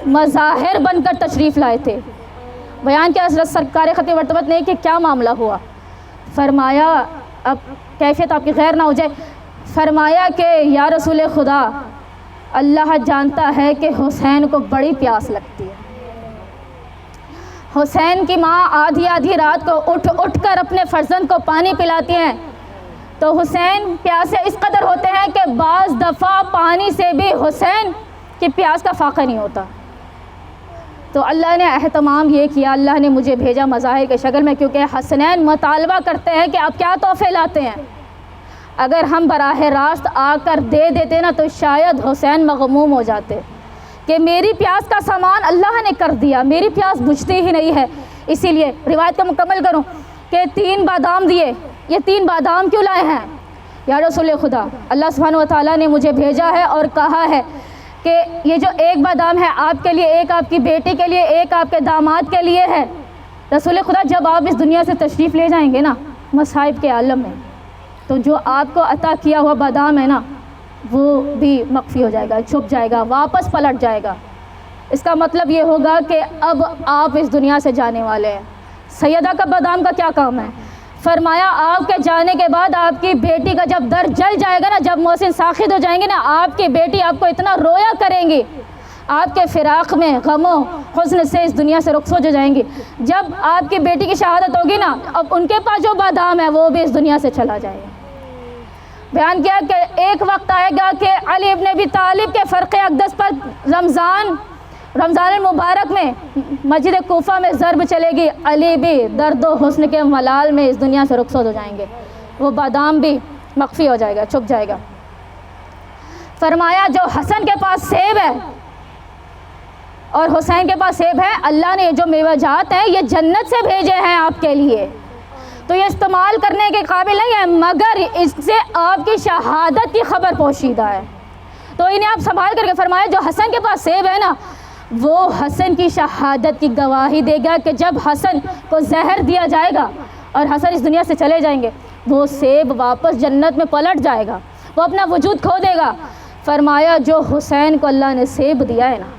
مظاہر بن کر تشریف لائے تھے بیان کیا حضرت سرکار خطیب مرتبت نے کہ کیا معاملہ ہوا. فرمایا اب کیفیت آپ کی غیر نہ ہو جائے. فرمایا کہ یا رسول خدا اللہ جانتا ہے کہ حسین کو بڑی پیاس لگتی ہے. حسین کی ماں آدھی رات کو اٹھ کر اپنے فرزند کو پانی پلاتی ہیں تو حسین پیاسے اس قدر ہوتے ہیں کہ بعض دفعہ پانی سے بھی حسین کی پیاس کا فاقہ نہیں ہوتا. تو اللہ نے اہتمام یہ کیا, اللہ نے مجھے بھیجا مظاہر کے شکل میں, کیونکہ حسنین مطالبہ کرتے ہیں کہ آپ کیا تحفے لاتے ہیں. اگر ہم براہ راست آ کر دے دیتے نا تو شاید حسین مغموم ہو جاتے کہ میری پیاس کا سامان اللہ نے کر دیا, میری پیاس بجھتی ہی نہیں ہے. اسی لیے روایت کو مکمل کروں کہ 3 بادام دیے. یہ 3 بادام کیوں لائے ہیں؟ یا رسول خدا اللہ سبحانہ و تعالیٰ نے مجھے بھیجا ہے اور کہا ہے کہ یہ جو 1 بادام ہے آپ کے لیے, 1 آپ کی بیٹی کے لیے, 1 آپ کے داماد کے لیے ہے. رسول خدا جب آپ اس دنیا سے تشریف لے جائیں گے نا مصائب کے عالم میں, تو جو آپ کو عطا کیا ہوا بادام ہے نا وہ بھی مخفی ہو جائے گا, چھپ جائے گا, واپس پلٹ جائے گا. اس کا مطلب یہ ہوگا کہ اب آپ اس دنیا سے جانے والے ہیں. سیدہ کا بادام کا کیا کام ہے؟ فرمایا آپ کے جانے کے بعد آپ کی بیٹی کا جب در جل جائے گا نا, جب محسن ساخط ہو جائیں گے نا, آپ کی بیٹی آپ کو اتنا رویا کریں گی, آپ کے فراق میں غم و حزن سے اس دنیا سے رخصت ہو جائیں گی. جب آپ کی بیٹی کی شہادت ہوگی نا, اب ان کے پاس جو بادام ہے وہ بھی اس دنیا سے چلا جائے گا. بیان کیا کہ ایک وقت آئے گا کہ علی ابن ابی طالب کے فرق اقدس پر رمضان المبارک میں مسجد کوفہ میں ضرب چلے گی, علی بھی درد و حسن کے ملال میں اس دنیا سے رخصت ہو جائیں گے, وہ بادام بھی مخفی ہو جائے گا, چھپ جائے گا. فرمایا جو حسن کے پاس سیب ہے اور حسین کے پاس سیب ہے, اللہ نے جو میوہ جات ہیں یہ جنت سے بھیجے ہیں آپ کے لیے, تو یہ استعمال کرنے کے قابل نہیں ہے, مگر اس سے آپ کی شہادت کی خبر پوشیدہ ہے, تو انہیں آپ سنبھال کر کے. فرمایا جو حسن کے پاس سیب ہے نا وہ حسن کی شہادت کی گواہی دے گا کہ جب حسن کو زہر دیا جائے گا اور حسن اس دنیا سے چلے جائیں گے, وہ سیب واپس جنت میں پلٹ جائے گا, وہ اپنا وجود کھو دے گا. فرمایا جو حسین کو اللہ نے سیب دیا ہے نا,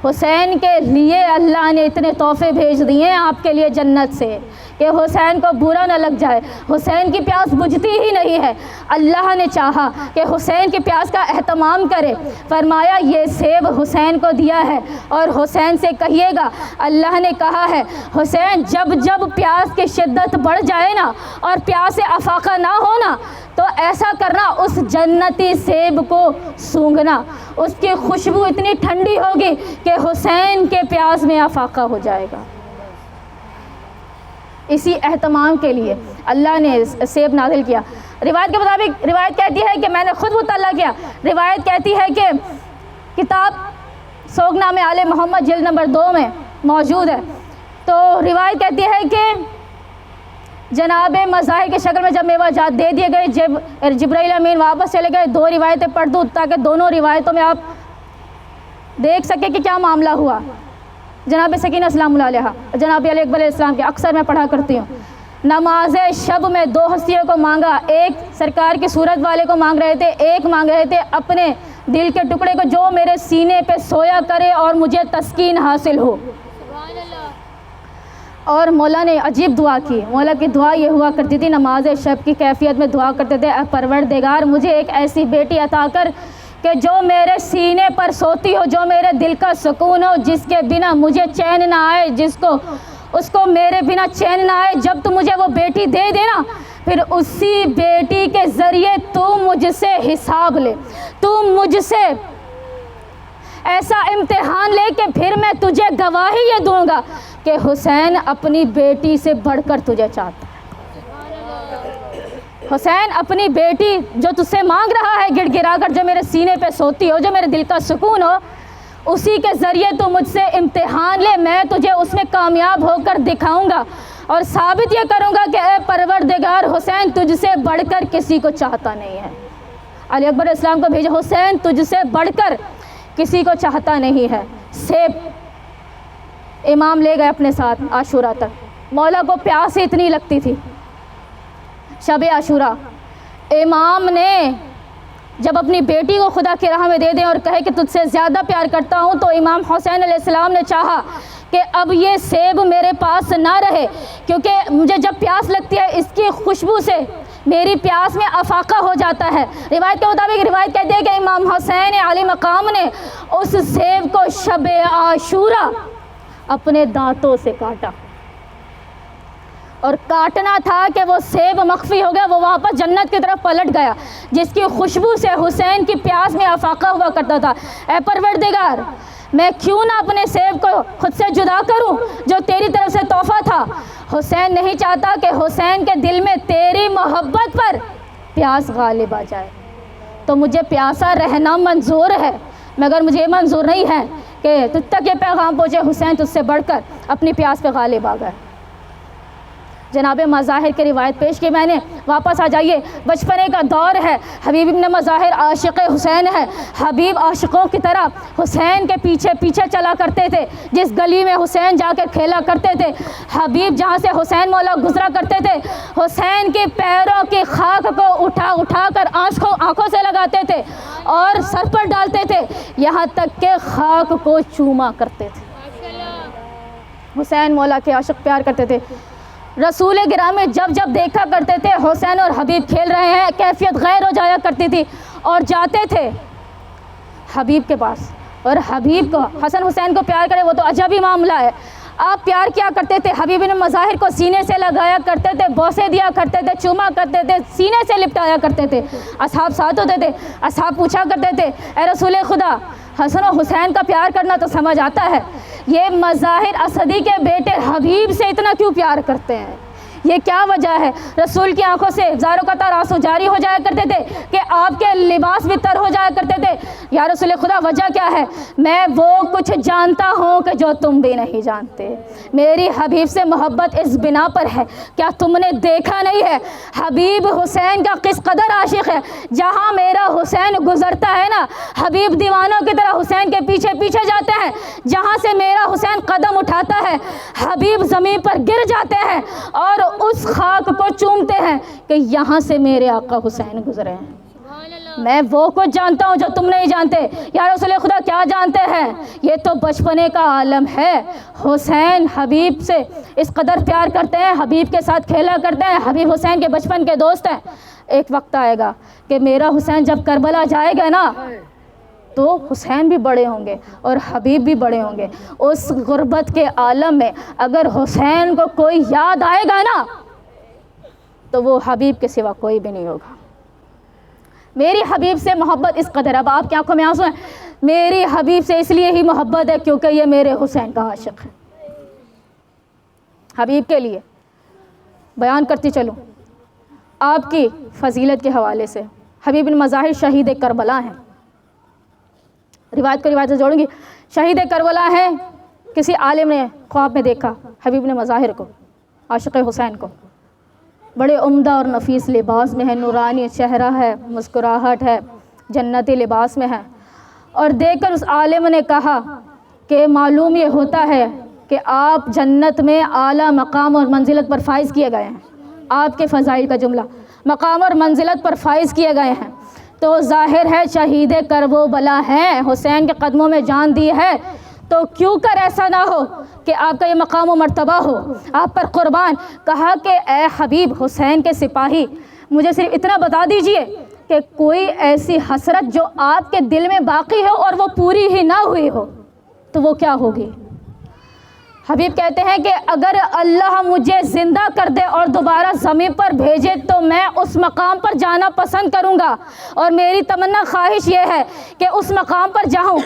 حسین کے لیے اللہ نے اتنے تحفے بھیج دیے ہیں آپ کے لیے جنت سے کہ حسین کو برا نہ لگ جائے. حسین کی پیاس بجھتی ہی نہیں ہے, اللہ نے چاہا کہ حسین کی پیاس کا اہتمام کرے. فرمایا یہ سیب حسین کو دیا ہے اور حسین سے کہیے گا اللہ نے کہا ہے حسین جب جب پیاس کی شدت بڑھ جائے نا اور پیاس سے افاقہ نہ ہونا تو ایسا کرنا, اس جنتی سیب کو سونگھنا, اس کی خوشبو اتنی ٹھنڈی ہوگی کہ حسین کے پیاس میں افاقہ ہو جائے گا. اسی اہتمام کے لیے اللہ نے سیب نازل کیا. روایت کے مطابق روایت کہتی ہے کہ میں نے خود مطالعہ کیا, روایت کہتی ہے کہ کتاب سوگنامہ آل محمد جلد نمبر 2 میں موجود ہے. تو روایت کہتی ہے کہ جناب مظاہر کی شکل میں جب میوہ جات دے دیے گئے, جبرائیل امین واپس چلے گئے. 2 روایتیں پڑھ دوں تاکہ دونوں روایتوں میں آپ دیکھ سکیں کہ کیا معاملہ ہوا. جناب سکینہ السلام علیہ, جناب علی اکبر علیہ السلام کی اکثر میں پڑھا کرتی ہوں. نماز شب میں 2 ہستیوں کو مانگا, ایک سرکار کی صورت والے کو مانگ رہے تھے, ایک مانگ رہے تھے اپنے دل کے ٹکڑے کو جو میرے سینے پہ سویا کرے اور مجھے تسکین حاصل ہو. اور مولا نے عجیب دعا کی. مولا کی دعا یہ ہوا کرتی تھی, نماز شب کی کیفیت میں دعا کرتے تھے, اے پروردگار مجھے ایک ایسی بیٹی عطا کر کہ جو میرے سینے پر سوتی ہو, جو میرے دل کا سکون ہو, جس کے بنا مجھے چین نہ آئے, اس کو میرے بنا چین نہ آئے. جب تو مجھے وہ بیٹی دے دینا پھر اسی بیٹی کے ذریعے تو مجھ سے حساب لے, تو مجھ سے ایسا امتحان لے کہ پھر میں تجھے گواہی یہ دوں گا کہ حسین اپنی بیٹی سے بڑھ کر تجھے چاہتا ہے. حسین اپنی بیٹی جو تجھ سے مانگ رہا ہے گڑ گڑا کر, جو میرے سینے پہ سوتی ہو, جو میرے دل کا سکون ہو, اسی کے ذریعے تو مجھ سے امتحان لے, میں تجھے اس میں کامیاب ہو کر دکھاؤں گا اور ثابت یہ کروں گا کہ اے پروردگار حسین تجھ سے بڑھ کر کسی کو چاہتا نہیں ہے. علی اکبر اسلام کو بھیجا, حسین تجھ سے بڑھ کر کسی کو چاہتا نہیں ہے. سیب امام لے گئے اپنے ساتھ عاشورہ تک. مولا کو پیاس اتنی لگتی تھی. شب عاشورہ امام نے جب اپنی بیٹی کو خدا کی راہ میں دے دیں اور کہے کہ تجھ سے زیادہ پیار کرتا ہوں, تو امام حسین علیہ السلام نے چاہا کہ اب یہ سیب میرے پاس نہ رہے، کیونکہ مجھے جب پیاس لگتی ہے اس کی خوشبو سے میری پیاس میں افاقہ ہو جاتا ہے۔ روایت کے مطابق روایت کہتی ہے کہ امام حسین علی مقام نے اس سیب کو شب عاشورہ اپنے دانتوں سے کاٹا، اور کاٹنا تھا کہ وہ سیب مخفی ہو گیا، وہ واپس جنت کی طرف پلٹ گیا، جس کی خوشبو سے حسین کی پیاس میں افاقہ ہوا کرتا تھا۔ اے پروردگار، میں کیوں نہ اپنے سیب کو خود سے جدا کروں جو تیری طرف سے تحفہ تھا۔ حسین نہیں چاہتا کہ حسین کے دل میں تیری محبت پر پیاس غالب آ جائے، تو مجھے پیاسا رہنا منظور ہے، مگر مجھے یہ منظور نہیں ہے کہ تجھ تک یہ پیغام پہنچے حسین تجھ سے بڑھ کر اپنی پیاس پہ غالب آ گئے۔ جناب مظاہر کی روایت پیش کی میں نے، واپس آ جائیے، بچپنے کا دور ہے، حبیب ابن مظاہر عاشق حسین ہے۔ حبیب عاشقوں کی طرح حسین کے پیچھے پیچھے چلا کرتے تھے، جس گلی میں حسین جا کر کھیلا کرتے تھے، حبیب جہاں سے حسین مولا گزرا کرتے تھے، حسین کے پیروں کی خاک کو اٹھا اٹھا کر آنکھوں سے لگاتے تھے اور سر پر ڈالتے تھے، یہاں تک کہ خاک کو چوما کرتے تھے۔ حسین مولا کے عاشق پیار کرتے تھے۔ رسول گرامی جب جب دیکھا کرتے تھے حسین اور حبیب کھیل رہے ہیں، کیفیت غیر ہو جایا کرتی تھی، اور جاتے تھے حبیب کے پاس، اور حبیب کو حسن حسین کو پیار کرے وہ تو عجب ہی معاملہ ہے۔ آپ پیار کیا کرتے تھے، حبیب بن مظاہر کو سینے سے لگایا کرتے تھے، بوسے دیا کرتے تھے، چوما کرتے تھے، سینے سے لپٹایا کرتے تھے۔ اصحاب ساتھ ہوتے تھے، اصحاب پوچھا کرتے تھے، اے رسول خدا، حسن و حسین کا پیار کرنا تو سمجھ آتا ہے، یہ مظاہر اسدی کے بیٹے حبیب سے اتنا کیوں پیار کرتے ہیں، یہ کیا وجہ ہے؟ رسول کی آنکھوں سے زاروں قطار آنسو جاری ہو جایا کرتے تھے کہ آپ کے لباس بھی تر ہو جایا کرتے تھے۔ یا رسول خدا، وجہ کیا ہے؟ میں وہ کچھ جانتا ہوں کہ جو تم بھی نہیں جانتے۔ میری حبیب سے محبت اس بنا پر ہے، کیا تم نے دیکھا نہیں ہے حبیب حسین کا کس قدر عاشق ہے؟ جہاں میرا حسین گزرتا ہے نا، حبیب دیوانوں کی طرح حسین کے پیچھے پیچھے جاتے ہیں، جہاں سے میرا حسین قدم اٹھاتا ہے حبیب زمین پر گر جاتے ہیں اور اس خاک کو چومتے ہیں کہ یہاں سے میرے آقا حسین گزرے ہیں۔ میں وہ کچھ جانتا ہوں جو تم نہیں جانتے۔ یا رسول خدا، کیا جانتے ہیں؟ یہ تو بچپنے کا عالم ہے۔ حسین حبیب سے اس قدر پیار کرتے ہیں، حبیب کے ساتھ کھیلا کرتے ہیں، حبیب حسین کے بچپن کے دوست ہیں۔ ایک وقت آئے گا کہ میرا حسین جب کربلا جائے گا نا، تو حسین بھی بڑے ہوں گے اور حبیب بھی بڑے ہوں گے۔ اس غربت کے عالم میں اگر حسین کو کوئی یاد آئے گا نا، تو وہ حبیب کے سوا کوئی بھی نہیں ہوگا۔ میری حبیب سے محبت اس قدر، اب آپ کی آنکھوں میں آنسو ہیں، میری حبیب سے اس لیے ہی محبت ہے کیونکہ یہ میرے حسین کا عاشق ہے۔ حبیب کے لیے بیان کرتی چلوں آپ کی فضیلت کے حوالے سے۔ حبیب بن مظاہر شہید کربلا ہیں، روایت کو روایت سے جوڑوں گی۔ شہید کربلا ہے، کسی عالم نے خواب میں دیکھا حبیب بن مظاہر کو، عاشق حسین کو، بڑے عمدہ اور نفیس لباس میں ہے، نورانی چہرہ ہے، مسکراہٹ ہے، جنتی لباس میں ہے، اور دیکھ کر اس عالم نے کہا کہ معلوم یہ ہوتا ہے کہ آپ جنت میں اعلیٰ مقام اور منزلت پر فائز کیے گئے ہیں۔ آپ کے فضائل کا جملہ، مقام اور منزلت پر فائز کیے گئے ہیں، تو ظاہر ہے شہید کرب و بلا ہیں، حسین کے قدموں میں جان دی ہے، تو کیوں کر ایسا نہ ہو کہ آپ کا یہ مقام و مرتبہ ہو، آپ پر قربان۔ کہا کہ اے حبیب حسین کے سپاہی، مجھے صرف اتنا بتا دیجئے کہ کوئی ایسی حسرت جو آپ کے دل میں باقی ہو اور وہ پوری ہی نہ ہوئی ہو، تو وہ کیا ہوگی؟ حبیب کہتے ہیں کہ اگر اللہ مجھے زندہ کر دے اور دوبارہ زمین پر بھیجے تو میں اس مقام پر جانا پسند کروں گا، اور میری تمنا خواہش یہ ہے کہ اس مقام پر جاؤں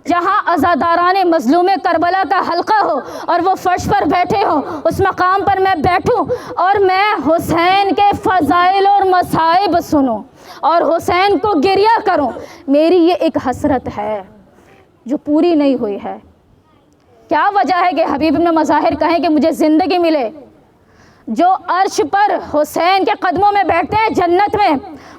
جہاں عزاداران مظلوم کربلا کا حلقہ ہو اور وہ فرش پر بیٹھے ہوں، اس مقام پر میں بیٹھوں اور میں حسین کے فضائل اور مصائب سنوں اور حسین کو گریہ کروں۔ میری یہ ایک حسرت ہے جو پوری نہیں ہوئی ہے۔ کیا وجہ ہے کہ حبیب بن مظاہر کہیں کہ مجھے زندگی ملے؟ جو عرش پر حسین کے قدموں میں بیٹھتے ہیں، جنت میں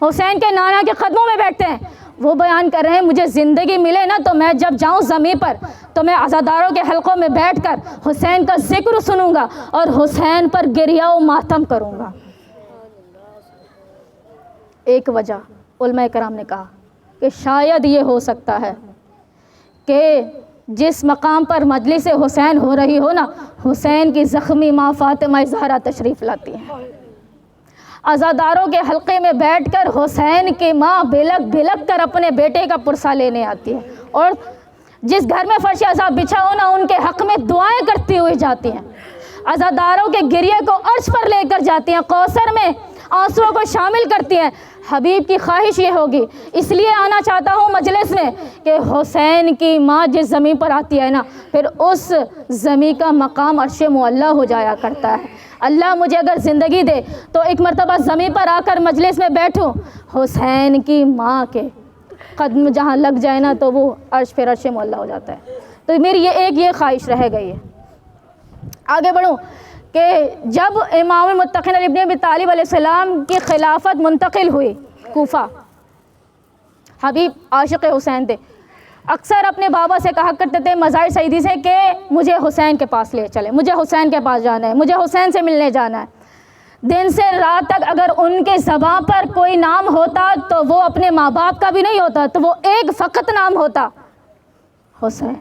حسین کے نانا کے قدموں میں بیٹھتے ہیں، وہ بیان کر رہے ہیں مجھے زندگی ملے نا تو میں جب جاؤں زمین پر تو میں عزاداروں کے حلقوں میں بیٹھ کر حسین کا ذکر سنوں گا اور حسین پر گریہ و ماتم کروں گا۔ ایک وجہ علماء کرام نے کہا کہ شاید یہ ہو سکتا ہے کہ جس مقام پر مجلس حسین ہو رہی ہو نا، حسین کی زخمی ماں فاطمہ زہرا تشریف لاتی ہیں۔ عزاداروں کے حلقے میں بیٹھ کر حسین کی ماں بلک بلک کر اپنے بیٹے کا پرسہ لینے آتی ہے، اور جس گھر میں فرش عذاب بچھا ہو نا، ان کے حق میں دعائیں کرتی ہوئی جاتی ہیں، عزاداروں کے گریے کو عرش پر لے کر جاتی ہیں، کوثر میں آنسوؤں کو شامل کرتی ہیں۔ حبیب کی خواہش یہ ہوگی، اس لیے آنا چاہتا ہوں مجلس میں کہ حسین کی ماں جس زمین پر آتی ہے نا، پھر اس زمین کا مقام عرش معلیٰ ہو جایا کرتا ہے۔ اللہ مجھے اگر زندگی دے تو ایک مرتبہ زمین پر آ کر مجلس میں بیٹھوں، حسین کی ماں کے قدم جہاں لگ جائے نا تو وہ عرش پھر عرش معلیٰ ہو جاتا ہے۔ تو میری یہ خواہش رہ گئی ہے۔ آگے بڑھوں کہ جب امام المتقین علی بن ابی طالب علیہ السلام کی خلافت منتقل ہوئی کوفہ، حبیب عاشق حسین تھے، اکثر اپنے بابا سے کہا کرتے تھے، مظاہر سعیدی سے، کہ مجھے حسین کے پاس لے چلے، مجھے حسین کے پاس جانا ہے، مجھے حسین سے ملنے جانا ہے۔ دن سے رات تک اگر ان کے زبان پر کوئی نام ہوتا تو وہ اپنے ماں باپ کا بھی نہیں ہوتا، تو وہ ایک فقط نام ہوتا، حسین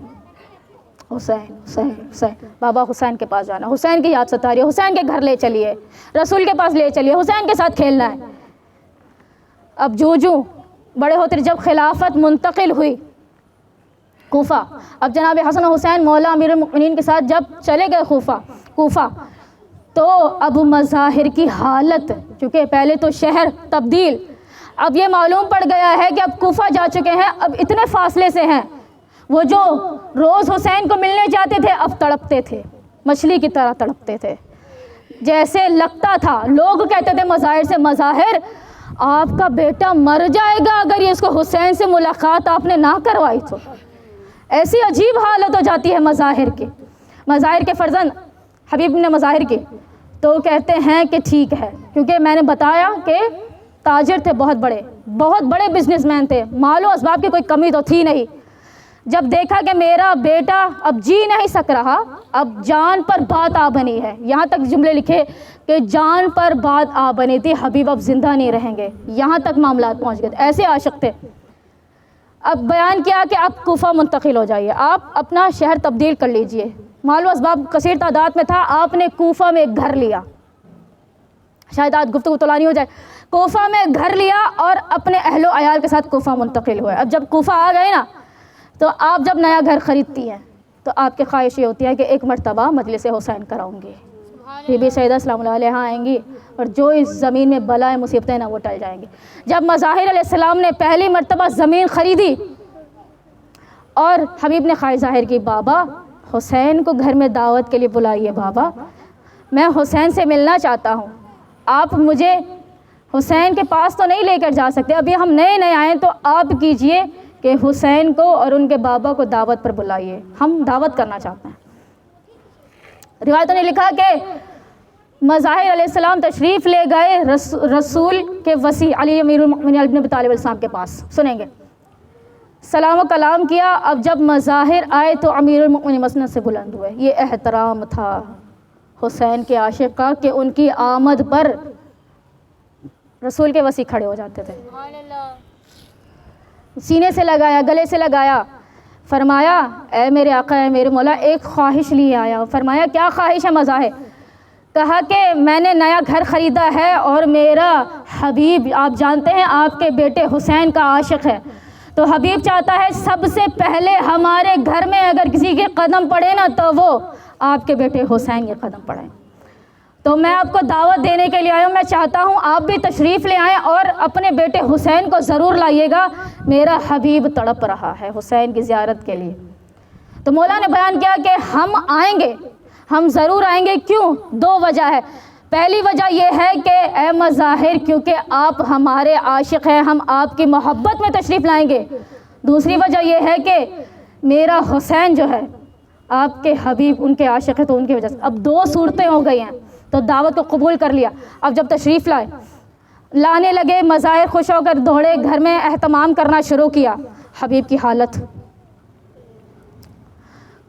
حسین حسین حسین۔ بابا حسین کے پاس جانا، حسین کی یاد ستا رہی ہے، حسین کے گھر لے چلیے، رسول کے پاس لے چلیے، حسین کے ساتھ کھیلنا ہے۔ اب جو بڑے ہوتے جب خلافت منتقل ہوئی کوفہ، اب جناب حسن حسین مولا امیر المؤمنین کے ساتھ جب چلے گئے کوفہ، تو اب مظاہر کی حالت، چونکہ پہلے تو شہر تبدیل، اب یہ معلوم پڑ گیا ہے کہ اب کوفہ جا چکے ہیں، اب اتنے فاصلے سے ہیں، وہ جو روز حسین کو ملنے جاتے تھے اب تڑپتے تھے، مچھلی کی طرح تڑپتے تھے، جیسے لگتا تھا، لوگ کہتے تھے مظاہر سے، مظاہر آپ کا بیٹا مر جائے گا اگر یہ اس کو حسین سے ملاقات آپ نے نہ کروائی تو۔ ایسی عجیب حالت ہو جاتی ہے مظاہر کی، مظاہر کے فرزند حبیب نے مظاہر کی، تو کہتے ہیں کہ ٹھیک ہے، کیونکہ میں نے بتایا کہ تاجر تھے، بہت بڑے بزنس مین تھے، مال و اسباب کی کوئی کمی تو تھی نہیں۔ جب دیکھا کہ میرا بیٹا اب جی نہیں سک رہا، اب جان پر بات آ بنی ہے، یہاں تک جملے لکھے کہ جان پر بات آ بنی تھی، حبیب اب زندہ نہیں رہیں گے، یہاں تک معاملات پہنچ گئے تھے، ایسے عاشق تھے۔ اب بیان کیا کہ آپ کوفہ منتقل ہو جائیے، آپ اپنا شہر تبدیل کر لیجئے، مال و اسباب کثیر تعداد میں تھا، آپ نے کوفہ میں ایک گھر لیا، شاید آج گفتگو طولانی ہو جائے، کوفہ میں گھر لیا اور اپنے اہل و عیال کے ساتھ کوفہ منتقل ہوئے۔ اب جب کوفہ آ گئے نا، تو آپ جب نیا گھر خریدتی ہیں تو آپ کی خواہش یہ ہوتی ہے کہ ایک مرتبہ مجلس حسین کراؤں گی، بی بی سیدہ سلام اللہ علیہا آئیں گی اور جو اس زمین میں بلائیں مصیبتیں نا وہ ٹل جائیں گی۔ جب مظاہر علیہ السلام نے پہلی مرتبہ زمین خریدی اور حبیب نے خواہش ظاہر کی، بابا حسین کو گھر میں دعوت کے لیے بلائیے، بابا میں حسین سے ملنا چاہتا ہوں، آپ مجھے حسین کے پاس تو نہیں لے کر جا سکتے، ابھی ہم نئے آئیں، تو آپ کیجئے کہ حسین کو اور ان کے بابا کو دعوت پر بلائیے، ہم دعوت کرنا چاہتے ہیں۔ روایتوں نے لکھا کہ مظاہر علیہ السلام تشریف لے گئے رسول کے وصی علی امیر المؤمنین علی بن ابی طالب علیہ السلام کے پاس، سنیں گے، سلام و کلام کیا۔ اب جب مظاہر آئے تو امیر المؤمنین مسند سے بلند ہوئے، یہ احترام تھا حسین کے عاشق کا کہ ان کی آمد پر رسول کے وصی کھڑے ہو جاتے تھے، سینے سے لگایا، گلے سے لگایا، فرمایا اے میرے آقا، اے میرے مولا، ایک خواہش لیے آیا۔ فرمایا کیا خواہش ہے مظاہر؟ کہا کہ میں نے نیا گھر خریدا ہے اور میرا حبیب، آپ جانتے ہیں آپ کے بیٹے حسین کا عاشق ہے، تو حبیب چاہتا ہے سب سے پہلے ہمارے گھر میں اگر کسی کے قدم پڑے نا تو وہ آپ کے بیٹے حسین کے قدم پڑیں، تو میں آپ کو دعوت دینے کے لیے آیا ہوں، میں چاہتا ہوں آپ بھی تشریف لے آئیں اور اپنے بیٹے حسین کو ضرور لائیے گا، میرا حبیب تڑپ رہا ہے حسین کی زیارت کے لیے۔ تو مولا نے بیان کیا کہ ہم آئیں گے، ہم ضرور آئیں گے، کیوں؟ دو وجہ ہے۔ پہلی وجہ یہ ہے کہ اے مظاہر، کیونکہ آپ ہمارے عاشق ہیں، ہم آپ کی محبت میں تشریف لائیں گے۔ دوسری وجہ یہ ہے کہ میرا حسین جو ہے آپ کے حبیب، ان کے عاشق ہے، تو ان کی وجہ سے اب دو صورتیں ہو گئی ہیں، تو دعوت کو قبول کر لیا۔ اب جب تشریف لانے لگے، مظاہر خوش ہو کر دوڑے گھر میں اہتمام کرنا شروع کیا۔ حبیب کی حالت،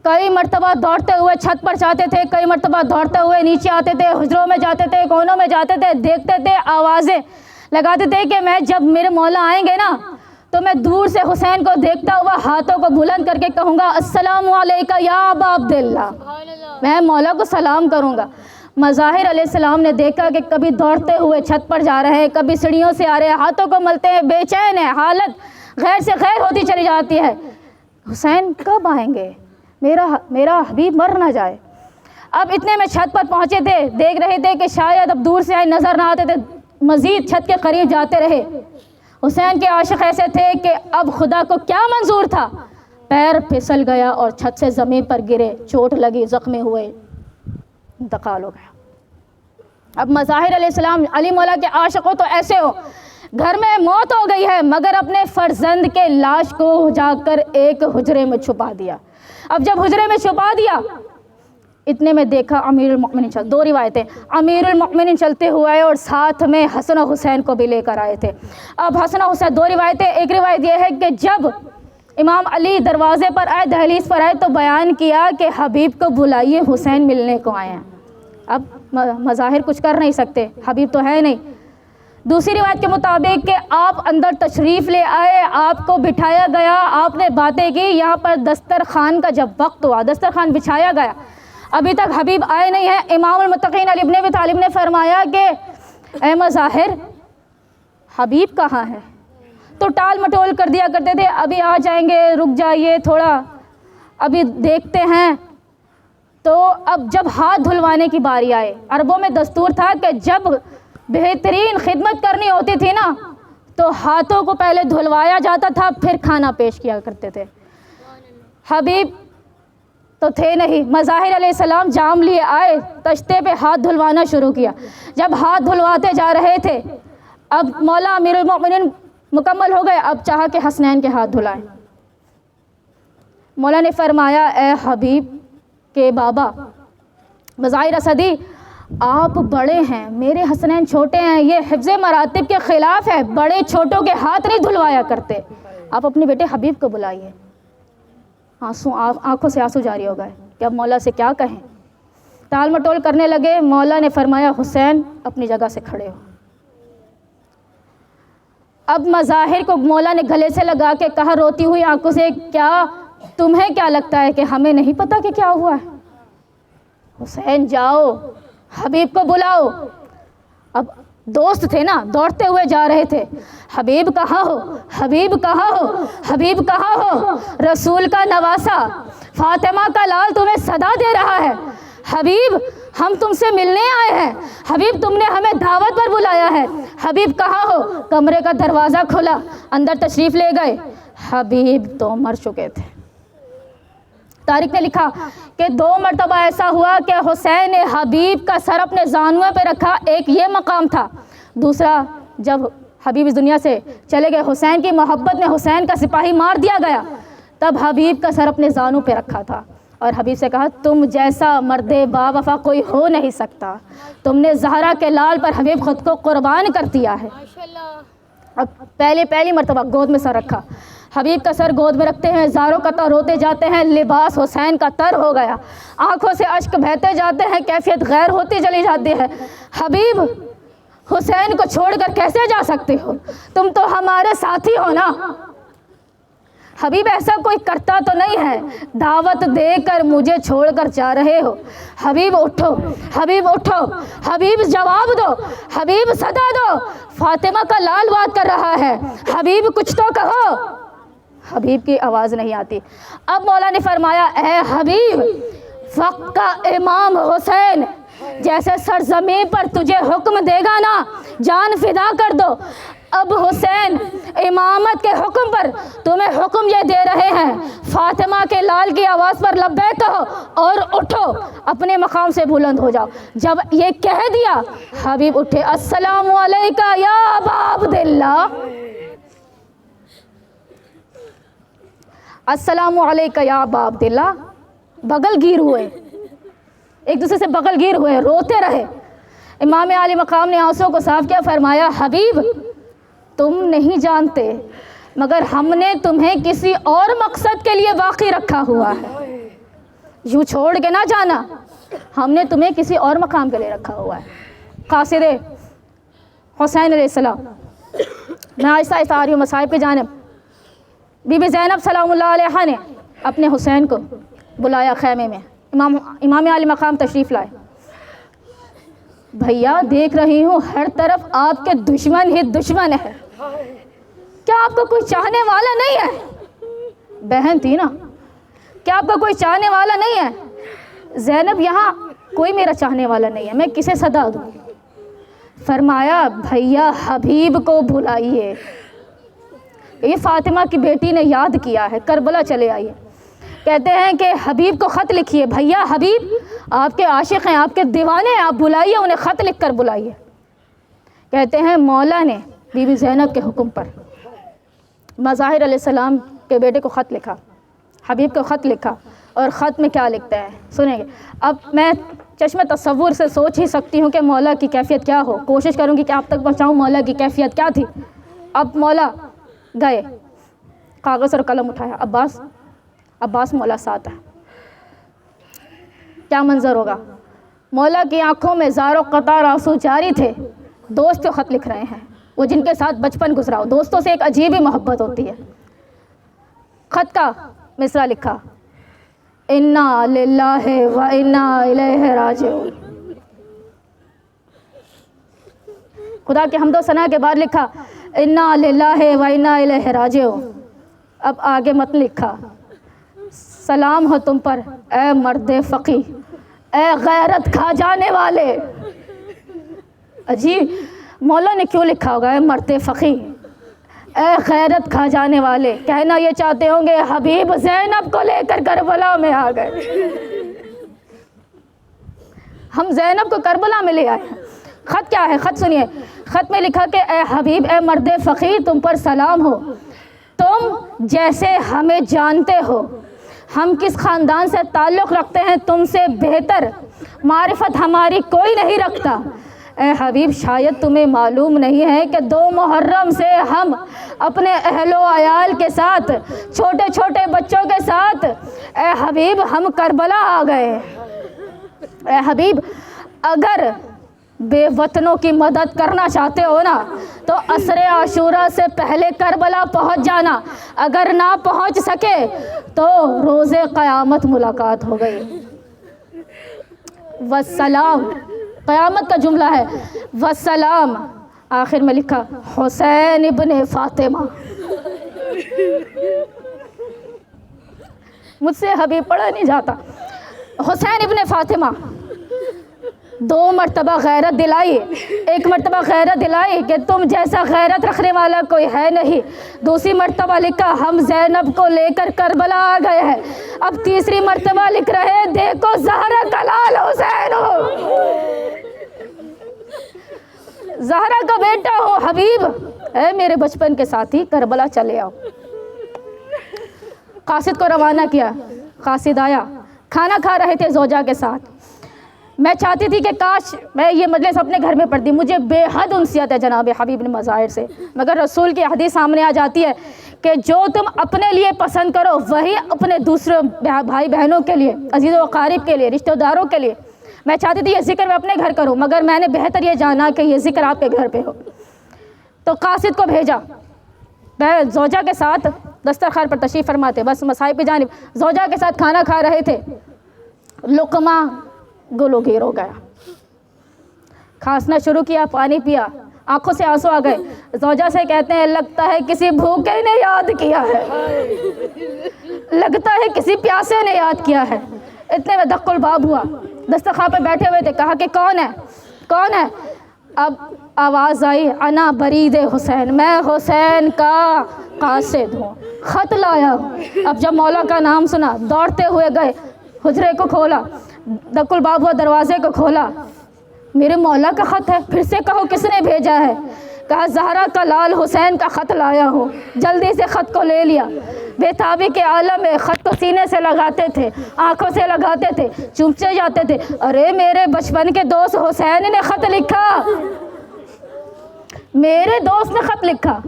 کئی مرتبہ دوڑتے ہوئے چھت پر جاتے تھے، کئی مرتبہ دوڑتے ہوئے نیچے آتے تھے، حجروں میں جاتے تھے، کونوں میں جاتے تھے، دیکھتے تھے، آوازیں لگاتے تھے کہ میں جب میرے مولا آئیں گے نا تو میں دور سے حسین کو دیکھتا ہوا ہاتھوں کو بلند کر کے کہوں گا السلام علیکم یا ابا عبداللہ، میں مولا کو سلام کروں گا۔ مظاہر علیہ السلام نے دیکھا کہ کبھی دوڑتے ہوئے چھت پر جا رہے ہیں، کبھی سیڑھیوں سے آ رہے ہیں، ہاتھوں کو ملتے ہیں، بے چین ہے، حالت غیر سے غیر ہوتی چلی جاتی ہے۔ حسین کب آئیں گے، میرا حبیب مر نہ جائے۔ اب اتنے میں چھت پر پہنچے تھے، دیکھ رہے تھے کہ شاید اب دور سے آئے نظر نہ آتے تھے، مزید چھت کے قریب جاتے رہے۔ حسین کے عاشق ایسے تھے کہ اب خدا کو کیا منظور تھا، پیر پھسل گیا اور چھت سے زمین پر گرے، چوٹ لگی، زخمی ہوئے، انتقال ہو گیا۔ اب مظاہر علیہ السلام علی مولا کے عاشق ہو تو ایسے ہو، گھر میں موت ہو گئی ہے مگر اپنے فرزند کے لاش کو جا کر ایک حجرے میں چھپا دیا۔ اب جب حجرے میں چھپا دیا، اتنے میں دیکھا امیر المؤمنین دو روایتیں، امیر المؤمنین چلتے ہوئے آئے اور ساتھ میں حسن و حسین کو بھی لے کر آئے تھے۔ اب حسن و حسین دو روایتیں، ایک روایت یہ ہے کہ جب امام علی دروازے پر آئے، دہلیز پر آئے تو بیان کیا کہ حبیب کو بلائیے، حسین ملنے کو آئے ہیں۔ اب مظاہر کچھ کر نہیں سکتے، حبیب تو ہے نہیں۔ دوسری روایت کے مطابق کہ آپ اندر تشریف لے آئے، آپ کو بٹھایا گیا، آپ نے باتیں کی، یہاں پر دسترخوان کا جب وقت ہوا، دسترخوان بچھایا گیا، ابھی تک حبیب آئے نہیں ہیں۔ امام المتقین علی ابن ابی طالب نے فرمایا کہ اے مظاہر، حبیب کہاں ہے؟ تو ٹال مٹول کر دیا کرتے تھے، ابھی آ جائیں گے، رک جائیے تھوڑا، ابھی دیکھتے ہیں۔ تو اب جب ہاتھ دھلوانے کی باری آئے، عربوں میں دستور تھا کہ جب بہترین خدمت کرنی ہوتی تھی نا تو ہاتھوں کو پہلے دھلوایا جاتا تھا، پھر کھانا پیش کیا کرتے تھے۔ حبیب تو تھے نہیں، مظاہر علیہ السلام جام لیے آئے، تشتے پہ ہاتھ دھلوانا شروع کیا۔ جب ہاتھ دھلواتے جا رہے تھے، اب مولا امیر المؤمنین مکمل ہو گئے، اب چاہا کہ حسنین کے ہاتھ دھلائیں۔ مولا نے فرمایا اے حبیب کے بابا مظاہر اسدی، آپ بڑے ہیں، میرے حسنین چھوٹے ہیں، یہ حفظ مراتب کے خلاف ہے، بڑے چھوٹوں کے ہاتھ نہیں دھلوایا کرتے، آپ اپنے بیٹے حبیب کو بلائیے۔ آنکھوں سے آنسو جاری ہو گئے کہ اب مولا سے کیا کہیں، ٹال مٹول کرنے لگے۔ مولا نے فرمایا حسین اپنی جگہ سے کھڑے ہو۔ اب مظاہر کو مولا نے گلے سے لگا کے کہا روتی ہوئی آنکھوں سے، کیا تمہیں کیا لگتا ہے کہ ہمیں نہیں پتا کہ کیا ہوا ہے؟ حسین جاؤ، حبیب کو بلاؤ۔ اب دوست تھے نا، دوڑتے ہوئے جا رہے تھے، حبیب کہاں ہو، حبیب کہاں ہو، حبیب کہاں ہو، رسول کا نواسا فاطمہ کا لال تمہیں صدا دے رہا ہے، حبیب ہم تم سے ملنے آئے ہیں، حبیب تم نے ہمیں دعوت پر بلایا ہے، حبیب کہاں ہو۔ کمرے کا دروازہ کھلا، اندر تشریف لے گئے، حبیب تو مر چکے تھے۔ تاریخ نے لکھا کہ 2 مرتبہ ایسا ہوا کہ حسین نے حبیب کا سر اپنے زانوے پہ رکھا، ایک یہ مقام تھا، دوسرا جب حبیب اس دنیا سے چلے گئے، حسین کی محبت میں حسین کا سپاہی مار دیا گیا، تب حبیب کا سر اپنے زانوں پہ رکھا تھا اور حبیب سے کہا تم جیسا مرد با وفا کوئی ہو نہیں سکتا، تم نے زہرا کے لال پر حبیب خود کو قربان کر دیا ہے۔ اب پہلی مرتبہ گود میں سر رکھا، حبیب کا سر گود میں رکھتے ہیں، زاروں قطع روتے جاتے ہیں، لباس حسین کا تر ہو گیا، آنکھوں سے اشک بہتے جاتے ہیں، کیفیت غیر ہوتی چلی جاتی ہے۔ حبیب حسین کو چھوڑ کر کیسے جا سکتے ہو، تم تو ہمارے ساتھی ہو نا۔ حبیب ایسا کوئی کرتا تو نہیں ہے، دعوت دے کر مجھے چھوڑ کر جا رہے ہو، حبیب اٹھو، حبیب اٹھو، حبیب جواب دو، حبیب صدا دو، فاطمہ کا لال بات کر رہا ہے، حبیب کچھ تو کہو۔ حبیب کی آواز نہیں آتی۔ اب مولا نے فرمایا اے حبیب، وقت کا امام حسین جیسے سرزمین پر تجھے حکم دے گا نا، جان فدا کر دو۔ اب حسین امامت کے حکم پر تمہیں حکم یہ دے رہے ہیں، فاطمہ کے لال کی آواز پر لبیک کہو اور اٹھو، اپنے مقام سے بلند ہو جاؤ۔ جب یہ کہہ دیا حبیب اٹھے، السلام علیکہ یا ابا عبداللہ، السلام علیکہ یا ابا عبداللہ، بغل گیر ہوئے، ایک دوسرے سے بغل گیر ہوئے، روتے رہے۔ امام عالی مقام نے آنسوں کو صاف کیا، فرمایا حبیب تم نہیں جانتے مگر ہم نے تمہیں کسی اور مقصد کے لیے باقی رکھا ہوا ہے، یوں چھوڑ کے نہ جانا، ہم نے تمہیں کسی اور مقام کے لیے رکھا ہوا ہے۔ قاصد حسین علیہ السلام، میں آہستہ آہستہ آ رہی ہوں مصائب کی جانب۔ بی بی زینب سلام اللہ علیہا نے اپنے حسین کو بلایا خیمے میں، امام علی مقام تشریف لائے. بھیا دیکھ رہی ہوں ہر طرف آپ کے دشمن ہی دشمن ہے، کیا آپ کو کوئی چاہنے والا نہیں ہے؟ بہن تھی نا، کیا آپ کو کوئی چاہنے والا نہیں ہے؟ زینب یہاں کوئی میرا چاہنے والا نہیں ہے، میں کسے صدا دوں؟ فرمایا بھیا حبیب کو بلائیے، یہ فاطمہ کی بیٹی نے یاد کیا ہے، کربلا چلے آئیے. کہتے ہیں کہ حبیب کو خط لکھیے، بھیا حبیب آپ کے عاشق ہیں، آپ کے دیوانے ہیں، آپ بلائیے انہیں، خط لکھ کر بلائیے. کہتے ہیں مولا نے بی بی زینب کے حکم پر مظاہر علیہ السلام کے بیٹے کو خط لکھا، حبیب کو خط لکھا. اور خط میں کیا لکھتا ہے سنیں گے. اب میں چشم تصور سے سوچ ہی سکتی ہوں کہ مولا کی کیفیت کیا ہو، کوشش کروں گی کہ آپ تک پہنچاؤں مولا کی کیفیت کیا تھی. اب مولا گئے، کاغذ اور قلم اٹھایا، عباس مولا ساتھ ہے. کیا منظر ہوگا؟ مولا کی آنکھوں میں زار و قطار آنسو جاری تھے. دوست کو خط لکھ رہے ہیں، وہ جن کے ساتھ بچپن گزرا ہو. دوستوں سے ایک عجیب ہی محبت ہوتی ہے. خط کا مصرع لکھا، انا للہ و انا الیہ راجعون. خدا کے حمد و ثنا کے بعد لکھا انا للہ و انا الیہ راجعون. اب آگے متن لکھا، سلام ہو تم پر اے مرد فقی، اے غیرت کھا جانے والے. عجیب، مولا نے کیوں لکھا ہوگا اے مرد فقی، اے غیرت کھا جانے والے؟ کہنا یہ چاہتے ہوں گے حبیب زینب کو لے کر کربلا میں آ گئے. ہم زینب کو کربلا میں لے آئے. خط کیا ہے؟ خط سنیے. خط میں لکھا کہ اے حبیب، اے مرد فقیر، تم پر سلام ہو. تم جیسے ہمیں جانتے ہو، ہم کس خاندان سے تعلق رکھتے ہیں، تم سے بہتر معرفت ہماری کوئی نہیں رکھتا. اے حبیب شاید تمہیں معلوم نہیں ہے کہ 2 محرم سے ہم اپنے اہل و عیال کے ساتھ، چھوٹے چھوٹے بچوں کے ساتھ، اے حبیب ہم کربلا آ گئے. اے حبیب اگر بے وطنوں کی مدد کرنا چاہتے ہو نا تو عصر عاشورہ سے پہلے کربلا پہنچ جانا. اگر نہ پہنچ سکے تو روز قیامت ملاقات ہو گئی. والسلام قیامت کا جملہ ہے، والسلام آخر میں لکھا حسین ابن فاطمہ. مجھ سے حبیب پڑھا نہیں جاتا. حسین ابن فاطمہ. 2 مرتبہ غیرت دلائی. ایک مرتبہ غیرت دلائی کہ تم جیسا غیرت رکھنے والا کوئی ہے نہیں. دوسری مرتبہ لکھا ہم زینب کو لے کر کربلا آ گئے ہیں. اب تیسری مرتبہ لکھ رہے دیکھو زہرا کا لال حسین ہو، زہرا کا بیٹا ہو حبیب. اے میرے بچپن کے ساتھی کربلا چلے آؤ. قاصد کو روانہ کیا. قاصد آیا، کھانا کھا رہے تھے زوجہ کے ساتھ. میں چاہتی تھی کہ کاش میں یہ مجلس اپنے گھر میں پڑھتی. مجھے بے حد انسیت ہے جناب حبیب بن مظاہر سے، مگر رسول کی حدیث سامنے آ جاتی ہے کہ جو تم اپنے لیے پسند کرو وہی اپنے دوسرے بھائی بہنوں کے لیے، عزیز و اقارب کے لیے، رشتہ داروں کے لیے. میں چاہتی تھی یہ ذکر میں اپنے گھر کروں، مگر میں نے بہتر یہ جانا کہ یہ ذکر آپ کے گھر پہ ہو. تو قاصد کو بھیجا. زوجہ کے ساتھ دسترخوان پر تشریف فرماتے، بس مسائب کی جانب زوجہ کے ساتھ کھانا کھا رہے تھے. لقمہ گلو گیر ہو گیا، کھانسنا شروع کیا، پانی پیا، آنکھوں سے آنسو آ گئے. زوجہ سے کہتے ہیں لگتا ہے کسی بھوکے نے یاد کیا ہے، لگتا ہے کسی پیاسے نے یاد کیا ہے. اتنے میں دق الباب ہوا. دسترخوان پہ بیٹھے ہوئے تھے، کہا کہ کون ہے کون ہے؟ اب آواز آئی انا برید حسین، میں حسین کا قاصد ہوں، خط لایا ہوں. اب جب مولا کا نام سنا دوڑتے ہوئے گئے، حجرے کو کھولا، دق الباب ہوا، دروازے کو کھولا. میرے مولا کا خط ہے. پھر سے کہو کس نے بھیجا ہے؟ کہا زہرا کا لال حسین کا خط لایا ہوں. جلدی سے خط کو لے لیا. بے تابی کے عالم میں خط کو سینے سے لگاتے تھے، آنکھوں سے لگاتے تھے، چومچے جاتے تھے. ارے میرے بچپن کے دوست حسین نے خط لکھا، میرے دوست نے خط لکھا.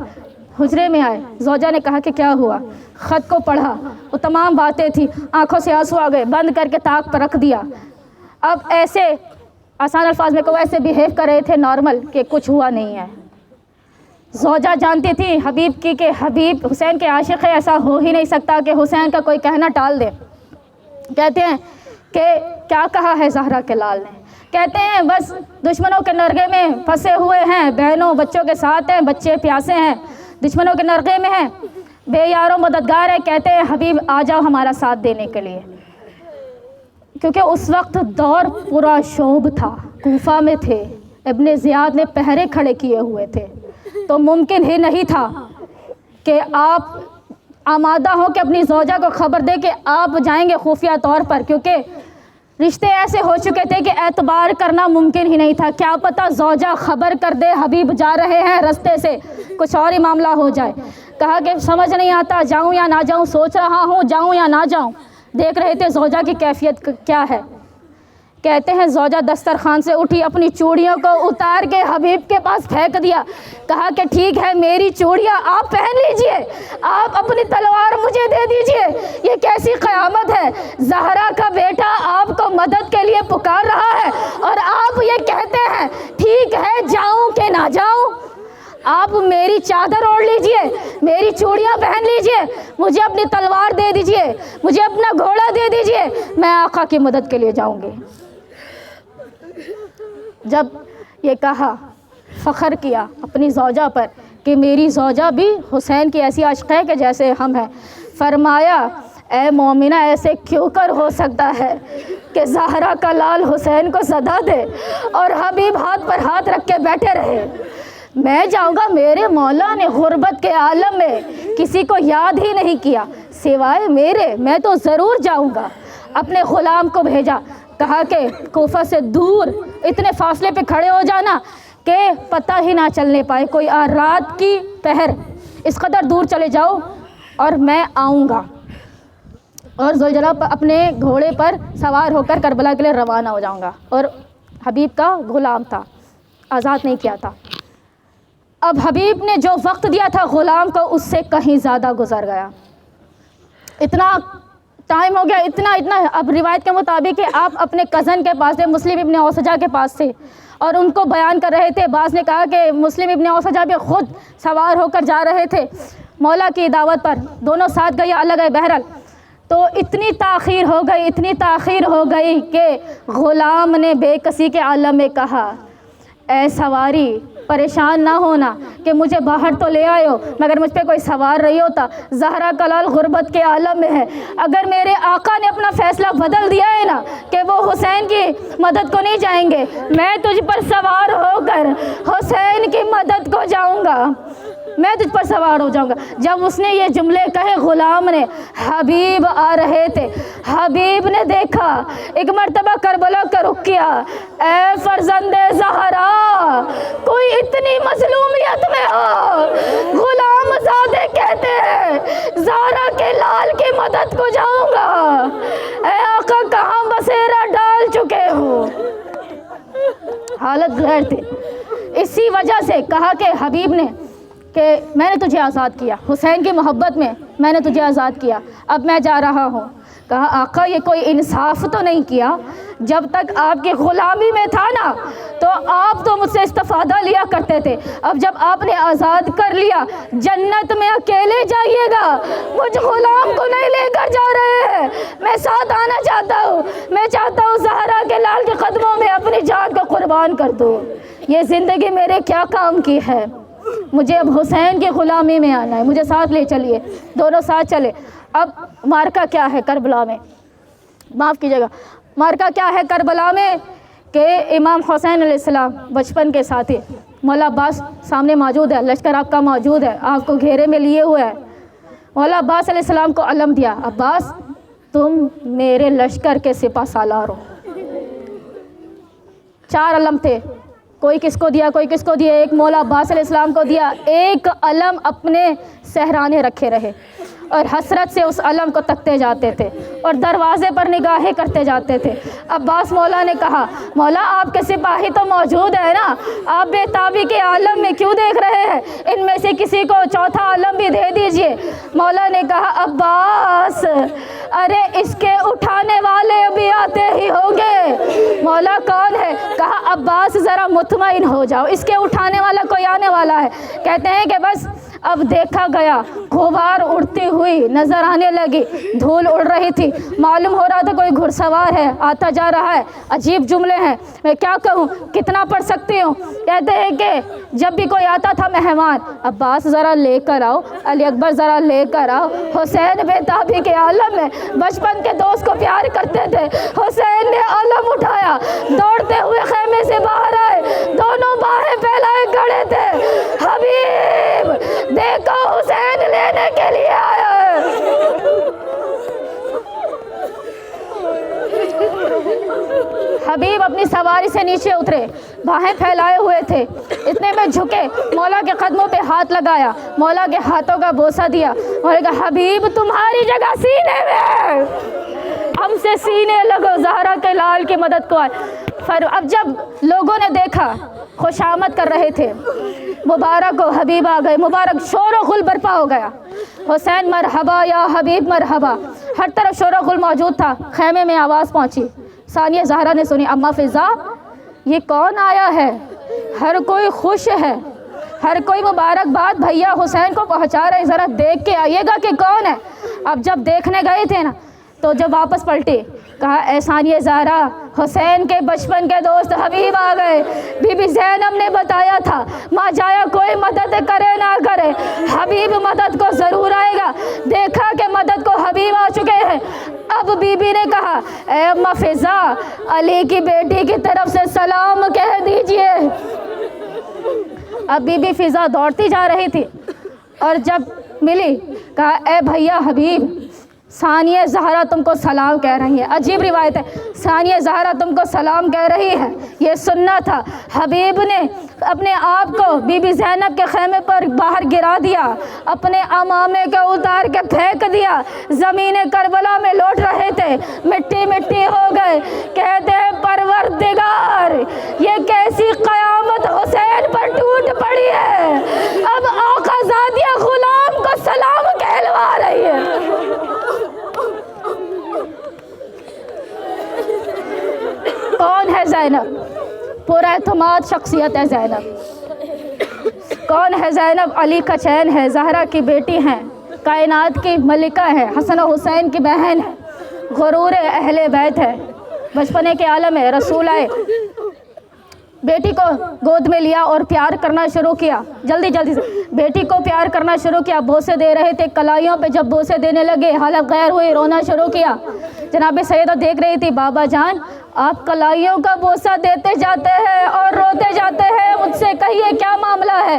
حجرے میں آئے. زوجہ نے کہا کہ کیا ہوا؟ خط کو پڑھا، وہ تمام باتیں تھی. آنکھوں سے آنسو آ گئے، بند کر کے طاق پر رکھ دیا. اب ایسے آسان الفاظ میں کہو ایسے بیہیو کر رہے تھے نارمل کہ کچھ ہوا نہیں ہے. زوجہ جانتی تھی حبیب کی کہ حبیب حسین کے عاشق ہے، ایسا ہو ہی نہیں سکتا کہ حسین کا کوئی کہنا ٹال دے۔ کہتے ہیں کہ کیا کہا ہے زہرا کے لال نے، کہتے ہیں بس دشمنوں کے نرغے میں پھنسے ہوئے ہیں، بہنوں بچوں کے ساتھ ہیں، بچے پیاسے ہیں، دشمنوں کے نرغے میں ہیں، بے یاروں مددگار ہے، کہتے ہیں حبیب آ جاؤ ہمارا ساتھ دینے کے لیے۔ کیونکہ اس وقت دور پورا شوب تھا، کوفہ میں تھے، ابن زیاد نے پہرے کھڑے کیے ہوئے تھے، تو ممکن ہی نہیں تھا کہ آپ آمادہ ہو کہ اپنی زوجہ کو خبر دے کہ آپ جائیں گے خفیہ طور پر، کیونکہ رشتے ایسے ہو چکے تھے کہ اعتبار کرنا ممکن ہی نہیں تھا۔ کیا پتہ زوجہ خبر کر دے حبیب جا رہے ہیں رستے سے، کچھ اور ہی معاملہ ہو جائے۔ کہا کہ سمجھ نہیں آتا جاؤں یا نہ جاؤں، سوچ رہا ہوں جاؤں یا نہ جاؤں۔ دیکھ رہے تھے زوجہ کی کیفیت کیا ہے۔ کہتے ہیں زوجہ دسترخوان سے اٹھی، اپنی چوڑیوں کو اتار کے حبیب کے پاس پھینک دیا۔ کہا کہ ٹھیک ہے میری چوڑیاں آپ پہن لیجئے، آپ اپنی تلوار مجھے دے دیجئے۔ یہ کیسی قیامت ہے، زہرا کا بیٹا آپ کو مدد کے لیے پکار رہا ہے اور آپ یہ کہتے ہیں ٹھیک ہے جاؤں کہ نہ جاؤں۔ آپ میری چادر اوڑھ لیجئے، میری چوڑیاں پہن لیجئے، مجھے اپنی تلوار دے دیجئے، مجھے اپنا گھوڑا دے دیجئے، میں آقا کی مدد کے لیے جاؤں گی۔ جب یہ کہا، فخر کیا اپنی زوجہ پر کہ میری زوجہ بھی حسین کی ایسی عاشق ہے کہ جیسے ہم ہیں۔ فرمایا اے مومنہ ایسے کیوں کر ہو سکتا ہے کہ زہرا کا لال حسین کو صدا دے اور حبیب ہاتھ پر ہاتھ رکھ کے بیٹھے رہے۔ میں جاؤں گا، میرے مولا نے غربت کے عالم میں کسی کو یاد ہی نہیں کیا سوائے میرے، میں تو ضرور جاؤں گا۔ اپنے غلام کو بھیجا، کہا کہ کوفہ سے دور اتنے فاصلے پہ کھڑے ہو جانا کہ پتہ ہی نہ چلنے پائے، کوئی رات کی پہر، اس قدر دور چلے جاؤ اور میں آؤں گا، اور زلجلہ اپنے گھوڑے پر سوار ہو کر کربلا کے لیے روانہ ہو جاؤں گا۔ اور حبیب کا غلام تھا، آزاد نہیں کیا تھا۔ اب حبیب نے جو وقت دیا تھا غلام کو اس سے کہیں زیادہ گزر گیا، اتنا ٹائم ہو گیا، اتنا اب روایت کے مطابق کہ آپ اپنے کزن کے پاس تھے، مسلم ابن اوسجہ کے پاس تھے اور ان کو بیان کر رہے تھے۔ بعض نے کہا کہ مسلم ابن اوسجہ بھی خود سوار ہو کر جا رہے تھے مولا کی دعوت پر، دونوں ساتھ گئے الگ ہے بہرحال۔ تو اتنی تاخیر ہو گئی کہ غلام نے بے کسی کے عالم میں کہا اے سواری پریشان نہ ہونا کہ مجھے باہر تو لے آئے ہو مگر مجھ پہ کوئی سوار نہیں ہوتا، زہرا کا لال غربت کے عالم میں ہے، اگر میرے آقا نے اپنا فیصلہ بدل دیا ہے نا کہ وہ حسین کی مدد کو نہیں جائیں گے، میں تجھ پر سوار ہو کر حسین کی مدد کو جاؤں گا، میں تجھ پر سوار ہو جاؤں گا۔ جب اس نے یہ جملے کہے غلام نے، حبیب آ رہے تھے، حبیب نے دیکھا، ایک مرتبہ کربلا کا رخ کیا، اے فرزند زہرا کوئی اتنی مظلومیت میں ہو، غلام زادے کہتے ہیں زہرا کے لال کی مدد کو جاؤں گا، اے آقا کہاں بسیرا ڈال چکے ہو۔ حالت غیر تھی، اسی وجہ سے کہا کہ حبیب نے کہ میں نے تجھے آزاد کیا، حسین کی محبت میں نے تجھے آزاد کیا، اب میں جا رہا ہوں۔ کہا آقا یہ کوئی انصاف تو نہیں کیا، جب تک آپ کی غلامی میں تھا نا تو آپ تو مجھ سے استفادہ لیا کرتے تھے، اب جب آپ نے آزاد کر لیا جنت میں اکیلے جائیے گا، مجھ غلام کو نہیں لے کر جا رہے ہیں، میں ساتھ آنا چاہتا ہوں، میں چاہتا ہوں زہرا کے لال کے قدموں میں اپنی جان کو قربان کر دوں، یہ زندگی میرے کیا کام کی ہے، مجھے اب حسین کی غلامی میں آنا ہے، مجھے ساتھ لے چلیے۔ دونوں ساتھ چلے۔ اب مارکا کیا ہے کربلا میں، معاف کیجیے گا، مارکا کیا ہے کربلا میں کہ امام حسین علیہ السلام بچپن کے ساتھی مولا عباس سامنے موجود ہے، لشکر آپ کا موجود ہے، آپ کو گھیرے میں لیے ہوئے ہے۔ مولا عباس علیہ السلام کو علم دیا، عباس تم میرے لشکر کے سپہ سالار ہو۔ 4 علم تھے، کوئی کس کو دیا کوئی کس کو دیا، ایک مولا عباس علیہ السلام کو دیا، ایک علم اپنے سہرانے رکھے رہے اور حسرت سے اس علم کو تکتے جاتے تھے اور دروازے پر نگاہیں کرتے جاتے تھے۔ عباس مولا نے کہا مولا آپ کے سپاہی تو موجود ہے نا، آپ بے تابی کے عالم میں کیوں دیکھ رہے ہیں، ان میں سے کسی کو 4تھا علم بھی دے دیجئے۔ مولا نے کہا ارے اس کے اٹھانے والے بھی آتے ہی ہوں گے۔ مولا کون ہے؟ کہا عباس ذرا مطمئن ہو جاؤ، اس کے اٹھانے والا کوئی آنے والا ہے۔ کہتے ہیں کہ بس اب دیکھا گیا، غبار اڑتی ہوئی نظر آنے لگی، دھول اڑ رہی تھی، معلوم ہو رہا تھا کوئی گھڑ سوار ہے آتا جا رہا ہے۔ عجیب جملے ہیں، میں کیا کہوں، کتنا پڑھ سکتی ہوں۔ کہتے ہیں کہ جب بھی کوئی آتا تھا مہمان، عباس ذرا لے کر آؤ، علی اکبر ذرا لے کر آؤ۔ حسین بےتابی کے عالم میں بچپن کے دوست کو پیار کرتے تھے۔ حسین نے علم اٹھایا، دوڑتے ہوئے خیمے سے باہر آئے، دونوں باہیں پھیلائے کھڑے تھے۔ حبیب دیکھو حسین لینے کے لیے آیا ہے۔ حبیب اپنی سواری سے نیچے اترے، باہیں پھیلائے ہوئے تھے، اتنے میں جھکے، مولا کے قدموں پہ ہاتھ لگایا، مولا کے ہاتھوں کا بوسہ دیا، اور کہا حبیب تمہاری جگہ سینے میں ہے، ہم سے سینے لگو، زہرا کے لال کی مدد کو آئے۔ اب جب لوگوں نے دیکھا، خوش آمد کر رہے تھے، مبارک ہو حبیب آ گئے، مبارک، شور و غل برپا ہو گیا۔ حسین مرحبا یا حبیب مرحبا، ہر طرف شور و غل موجود تھا۔ خیمے میں آواز پہنچی، ثانیہ زہرا نے سنی، اماں فضا یہ کون آیا ہے؟ ہر کوئی خوش ہے، ہر کوئی مبارکباد بھیا حسین کو پہنچا رہے ہیں، ذرا دیکھ کے آئیے گا کہ کون ہے۔ اب جب دیکھنے گئے تھے نا تو جب واپس پلٹے، کہا اے ثانیہ زہرا، حسین کے بچپن کے دوست حبیب آ گئے، بی بی زینب نے بتایا تھا ماں جایا کوئی مدد کرے نہ کرے، حبیب مدد کو ضرور آئے گا۔ دیکھا کہ مدد کو حبیب آ چکے ہیں۔ اب بی بی نے کہا اے اماں فضا، علی کی بیٹی کی طرف سے سلام کہہ دیجئے۔ اب بی بی فضا دوڑتی جا رہی تھی، اور جب ملی کہا اے بھیا حبیب، ثانیہ زہرا تم کو سلام کہہ رہی ہے۔ عجیب روایت ہے، ثانیہ زہرا تم کو سلام کہہ رہی ہے، یہ سننا تھا۔ حبیب نے اپنے آپ کو بی بی زینب کے خیمے پر باہر گرا دیا، اپنے امامے کو اتار کے پھینک دیا، زمین کربلا میں لوٹ رہے تھے، مٹی مٹی ہو گئے۔ کہتے ہیں پروردگار یہ کیسی قیامت حسین پر ٹوٹ پڑی ہے، اب آقا زادیہ غلام کو سلام کہلوا رہی ہے۔ کون ہے زینب؟ پورا اعتماد شخصیت ہے زینب۔ کون ہے زینب؟ علی کا چین ہے، زہرا کی بیٹی ہیں، کائنات کی ملکہ ہے، حسن و حسین کی بہن ہے، غرور اہل بیت ہے، بچپنے کے عالم ہے۔ رسول آئے، بیٹی کو گود میں لیا اور پیار کرنا شروع کیا، جلدی جلدی سے بیٹی کو پیار کرنا شروع کیا، بوسے دے رہے تھے، کلائیوں پہ جب بوسے دینے لگے حالت غیر ہوئی، رونا شروع کیا۔ جناب سیدہ دیکھ رہی تھی، بابا جان آپ کلائیوں کا بوسہ دیتے جاتے ہیں اور روتے جاتے ہیں، مجھ سے کہیے کیا معاملہ ہے؟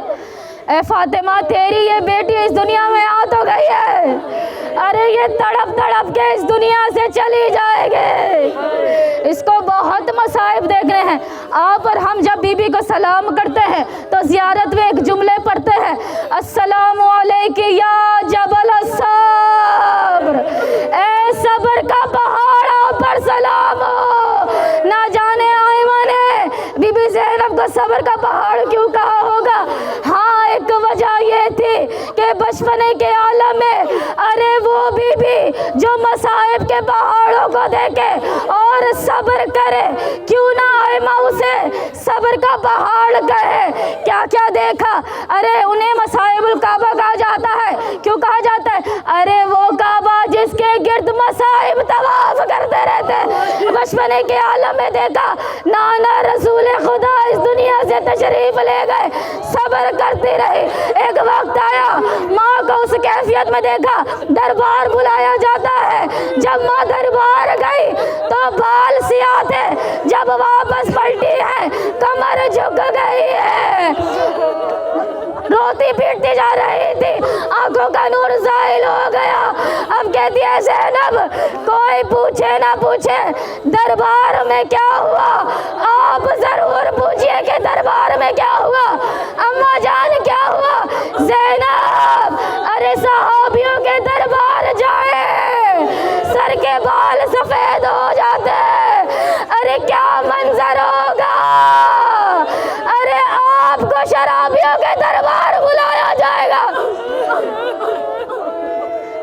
اے فاطمہ تیری یہ بیٹی اس دنیا میں آ تو گئی ہے، ارے یہ تڑپ تڑپ کے اس دنیا سے چلی جائے گی، اس کو بہت مصائب دیکھنے ہیں۔ آپ اور ہم جب بی بی کو سلام کرتے ہیں تو زیارت میں ایک جملے پڑھتے ہیں، السلام علیکم یا جبل الصبر، اے صبر کا پہاڑ آپ پر سلام ہو۔ نہ جانے آئمہ نے بی بی زینب کو صبر کا پہاڑ کیوں کہا ہوگا؟ ہاں ایک وجہ یہ تھی کہ بچپنے کے عالم میں ارے وہ بی بی جو مصائب کے پہاڑوں کو دیکھے اور صبر کرے، کیوں نہ آئمہ اسے صبر کا پہاڑ کہے۔ کیا کیا دیکھا؟ ارے انہیں مصائب الکعبہ کہا جاتا ہے، کیوں کہا جاتا ہے؟ ارے وہ کعبہ جس کے گرد مصائب طواف کرتے رہتے۔ بچپنے کے عالم میں دیکھا، نانا رسول خدا اس دنیا سے تشریف لے گئے، صبر کرتی رہی۔ ایک وقت آیا ماں کو اس کیفیت میں دیکھا، دربار بلایا جاتا ہے، جب ماں دربار گئی تو بال سیاہ تھے، جب واپس پلٹی ہے کمر جھک گئی ہے، روتی پیٹتی جا رہی تھی، آنکھوں کا نور زائل ہو گیا۔ اب کہتی ہے زینب کوئی پوچھے نہ پوچھے دربار میں کیا ہوا، آپ ضرور پوچھئے کہ دربار میں کیا ہوا، اماں جان کیا ہوا؟ زینب ارے صحابیوں کے دربار جائیں، سر کے بال سفید ہو جاتے، ارے کیا منظر ہوگا، ارے آپ کو شرابیوں کے دربار بلایا جائے گا۔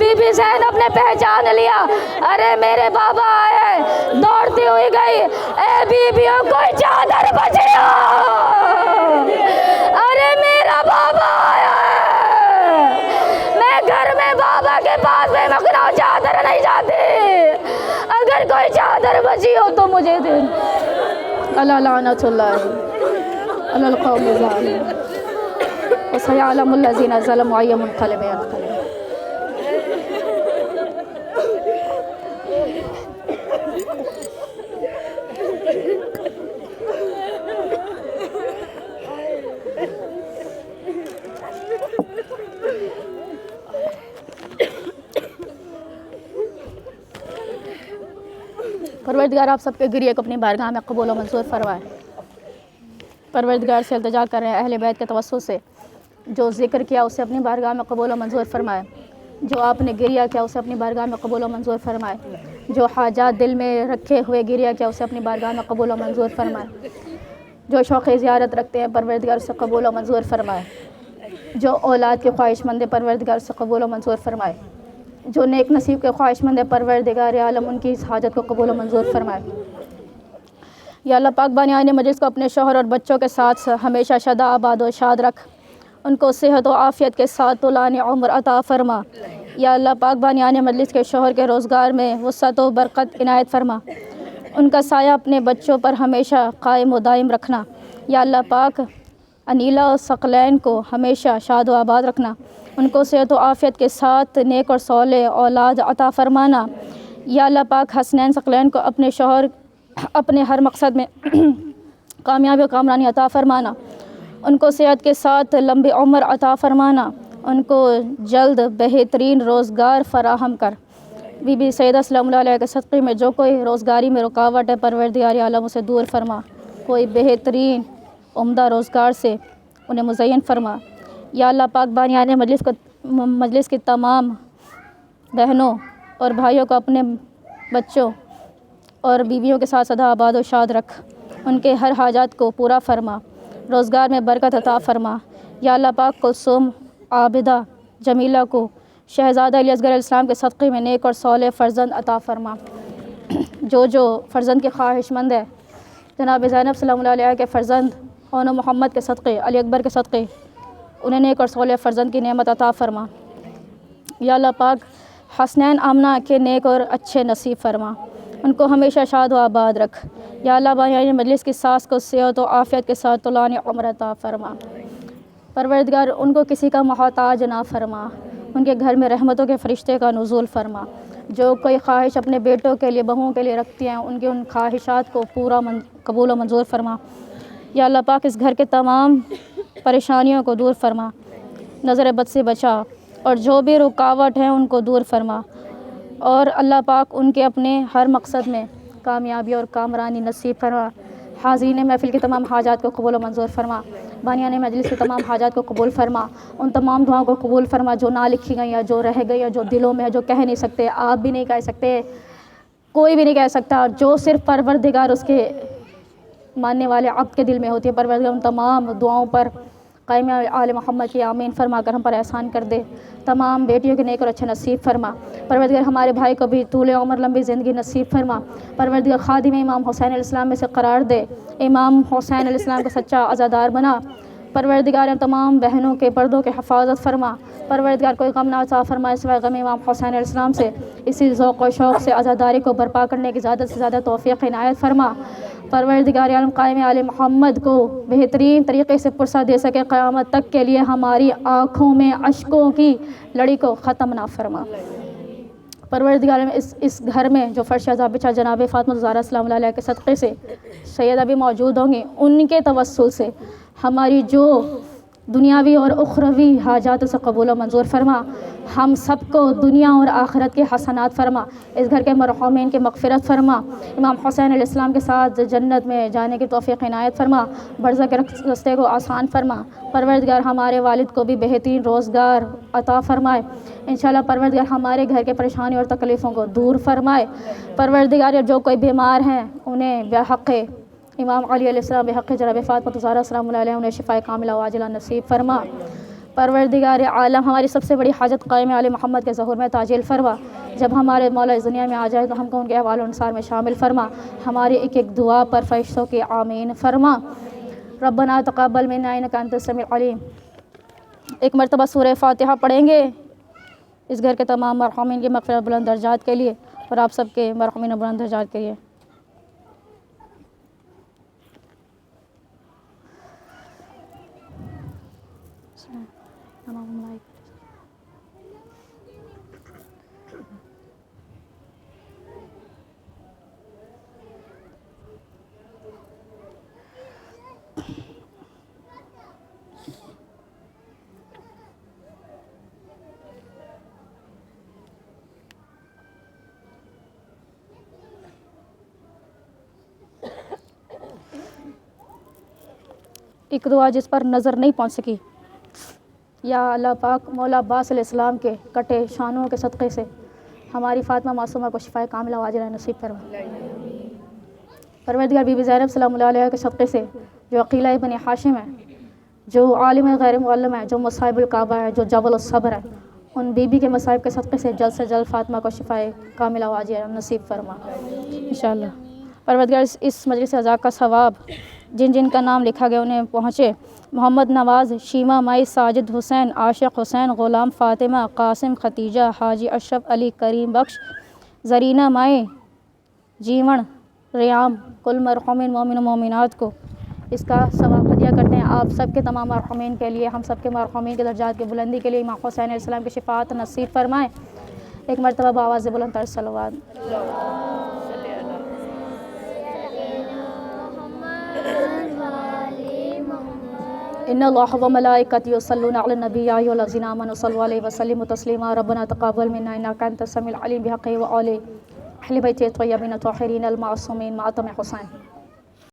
بی بی زینب نے پہچان لیا، ارے میرے بابا آئے، دوڑتی ہوئی گئی، اے بیبیوں کوئی چادر بچی ہو، ارے میرا بابا آیا ہے، میں گھر میں بابا کے پاس بے مخنا چادر نہیں جاتی، اگر کوئی چادر بچی ہو تو مجھے دے۔ اللہ لعنت اللہ علی القوم الظالمین وسيعلم الذين ظلموا أي منقلب ينقلبون۔ پروردگار آپ سب کے گریے کو اپنی بارگاہ میں قبول و منظور فرمائے۔ پروردگار سے التجا کر رہے ہیں اہل بیت کے توسط سے جو ذکر کیا اسے اپنی بارگاہ میں قبول و منظور فرمائے، جو آپ نے گریہ کیا اسے اپنی بارگاہ میں قبول و منظور فرمائے، جو حاجات دل میں رکھے ہوئے گریہ کیا اسے اپنی بارگاہ میں قبول و منظور فرمائے، جو شوق زیارت رکھتے ہیں پروردگار سے قبول و منظور فرمائے، جو اولاد کے خواہش مند پروردگار سے قبول و منظور فرمائے، جو نیک نصیب کے خواہش مند پروردگار عالم ان کی اس حاجت کو قبول و منظور فرمائے۔ یا اللہ پاک بانیان مجلس کو اپنے شوہر اور بچوں کے ساتھ ہمیشہ شادہ آباد و شاد رکھ، ان کو صحت و عافیت کے ساتھ طولان عمر عطا فرما۔ یا اللہ پاک بانیان مجلس کے شوہر کے روزگار میں وسعت و برکت عنایت فرما، ان کا سایہ اپنے بچوں پر ہمیشہ قائم و دائم رکھنا۔ یا اللہ پاک انیلا و ثقلین کو ہمیشہ شاد و آباد رکھنا، ان کو صحت و عافیت کے ساتھ نیک اور صالح اولاد عطا فرمانا۔ یا اللہ پاک حسنین ثقلین کو اپنے شوہر اپنے ہر مقصد میں کامیابی و کامرانی عطا فرمانا، ان کو صحت کے ساتھ لمبی عمر عطا فرمانا، ان کو جلد بہترین روزگار فراہم کر۔ بی بی سیدہ سلام اللہ علیہ کے صدقے میں جو کوئی روزگاری میں رکاوٹ ہے پروردگار عالم اسے دور فرما، کوئی بہترین عمدہ روزگار سے انہیں مزین فرما۔ یا اللہ پاک بانیان مجلس کی تمام بہنوں اور بھائیوں کو اپنے بچوں اور بیویوں کے ساتھ سدا آباد و شاد رکھ، ان کے ہر حاجات کو پورا فرما، روزگار میں برکت عطا فرما۔ یا اللہ پاک کلثوم عابدہ جمیلہ کو شہزادہ علی اصغر علیہ السلام کے صدقے میں نیک اور صالح فرزند عطا فرما۔ جو فرزند کے خواہش مند ہے جناب زینب سلام اللہ علیہ کے فرزند اون محمد کے صدقے، علی اکبر کے صدقے، انہیں نیک اور صالح فرزند کی نعمت عطا فرما۔ یا اللہ پاک حسنین آمنہ کے نیک اور اچھے نصیب فرما، ان کو ہمیشہ شاد و آباد رکھ۔ یا اللہ بانیان مجلس کی ساس کو صحت و عافیت کے ساتھ طولان عمر عطا فرما۔ پروردگار ان کو کسی کا محتاج نہ فرما، ان کے گھر میں رحمتوں کے فرشتے کا نزول فرما۔ جو کوئی خواہش اپنے بیٹوں کے لیے بہوؤں کے لیے رکھتی ہیں ان کی ان خواہشات کو پورا قبول و منظور فرما۔ یا اللہ پاک اس گھر کے تمام پریشانیوں کو دور فرما، نظر بد سے بچا، اور جو بھی رکاوٹ ہیں ان کو دور فرما، اور اللہ پاک ان کے اپنے ہر مقصد میں کامیابی اور کامرانی نصیب فرما۔ حاضرین محفل کی تمام حاجات کو قبول و منظور فرما، بانیان مجلس کی تمام حاجات کو قبول فرما، ان تمام دعاؤں کو قبول فرما جو نہ لکھی گئی ہیں، جو رہ گئی ہیں، جو دلوں میں ہے، جو کہہ نہیں سکتے، آپ بھی نہیں کہہ سکتے، کوئی بھی نہیں کہہ سکتا، جو صرف پروردگار اس کے ماننے والے عبد کے دل میں ہوتی ہے۔ پروردگار ان تمام دعاؤں پر قائم آل محمد کی آمین فرما کر ہم پر احسان کر دے، تمام بیٹیوں کے نیک اور اچھے نصیب فرما۔ پروردگار ہمارے بھائی کو بھی طول عمر لمبی زندگی نصیب فرما۔ پروردگار خادم امام حسین علیہ السلام میں سے قرار دے، امام حسین علیہ السلام کا سچا عزادار بنا۔ پروردگار تمام بہنوں کے پردوں کے حفاظت فرما۔ پروردگار کوئی غم نہ عطا فرمائے سوائے غم امام حسین علیہ السلام سے، اسی ذوق و شوق سے عزاداری کو برپا کرنے کی زیادہ سے زیادہ توفیق عنایت فرما۔ پروردگار عالم قائم آل محمد کو بہترین طریقے سے پرسہ دے سکے، قیامت تک کے لیے ہماری آنکھوں میں اشکوں کی لڑی کو ختم نہ فرما۔ پروردگار اس گھر میں جو فرش عذاب بچھا جناب فاطمہ زہرا سلام اللہ علیہ کے صدقے سے سیدہ بھی موجود ہوں گے، ان کے توسل سے ہماری جو دنیاوی اور اخروی حاجات سے قبول و منظور فرما، ہم سب کو دنیا اور آخرت کے حسنات فرما، اس گھر کے مرحومین کی مغفرت فرما، امام حسین علیہ السلام کے ساتھ جنت میں جانے کی توفیق عنایت فرما، برزخ کے راستے کو آسان فرما۔ پروردگار ہمارے والد کو بھی بہترین روزگار عطا فرمائے، انشاءاللہ پروردگار ہمارے گھر کے پریشانی اور تکلیفوں کو دور فرمائے۔ پروردگار جو کوئی بیمار ہیں انہیں بحق امام علی علیہ السلام، بحق جناب فاطمہ زہرا سلام اللہ علیہ انہیں شفائے کاملہ و عاجلہ نصیب فرما۔ پروردگار عالم ہماری سب سے بڑی حاجت قائم علی محمد کے ظہور میں تعجیل فرما. جب ہمارے مولا اس دنیا میں آ جائے تو ہم کو ان کے احوال و انصار میں شامل فرما. ہماری ایک ایک دعا پر فرشتوں کی آمین فرما. ربنا تقبل منا انک انت السمیع العلیم. ایک مرتبہ سورہ فاتحہ پڑھیں گے اس گھر کے تمام مرحومین کی مغفرت بلند درجات کے لیے اور آپ سب کے مرحومین بلند درجات کے لیے. ایک دعا جس پر نظر نہیں پہنچ سکی. یا اللہ پاک مولا عباس علیہ السلام کے کٹے شانوں کے صدقے سے ہماری فاطمہ معصومہ کو شفائے کاملہ واجرہ نصیب فرما. پروردگار بی بی زینب سلام اللہ علیہ کے صدقے سے جو عقیلہ ابن ہاشم ہے, جو عالم غیر معلم ہے, جو مصائب الکعبہ ہے, جو جبل الصبر ہے, ان بی بی کے مصائب کے صدقے سے جلد فاطمہ کو شفائے کاملہ واجرہ نصیب فرما انشاءاللہ. پروردگار اس مجلس عزا کا ثواب جن جن کا نام لکھا گیا انہیں پہنچے. محمد نواز, شیمہ مائی, ساجد حسین, عاشق حسین, غلام فاطمہ, قاسم, ختیجہ, حاجی اشرف علی, کریم بخش, زرینہ مائی, جیون, ریام, کل مرحومین مومن و مومنات کو اس کا ثواب ہدیہ کرتے ہیں. آپ سب کے تمام مرحومین کے لیے, ہم سب کے مرحومین کے درجات کی بلندی کے لیے امام حسین علیہ السلام کی شفاعت نصیب فرمائیں. ایک مرتبہ بآواز بلند تر صلوات. ان اللہ و ملائکتہ یصلون علی النبی یا ایھا الذین آمنوا صلوا علیہ وسلموا تسلیما. ربنا تقبل منا انک انت السمیع العلیم بحق و آلہ اہل بیت الطیبین الطاہرین المعصومین ماتم حسین.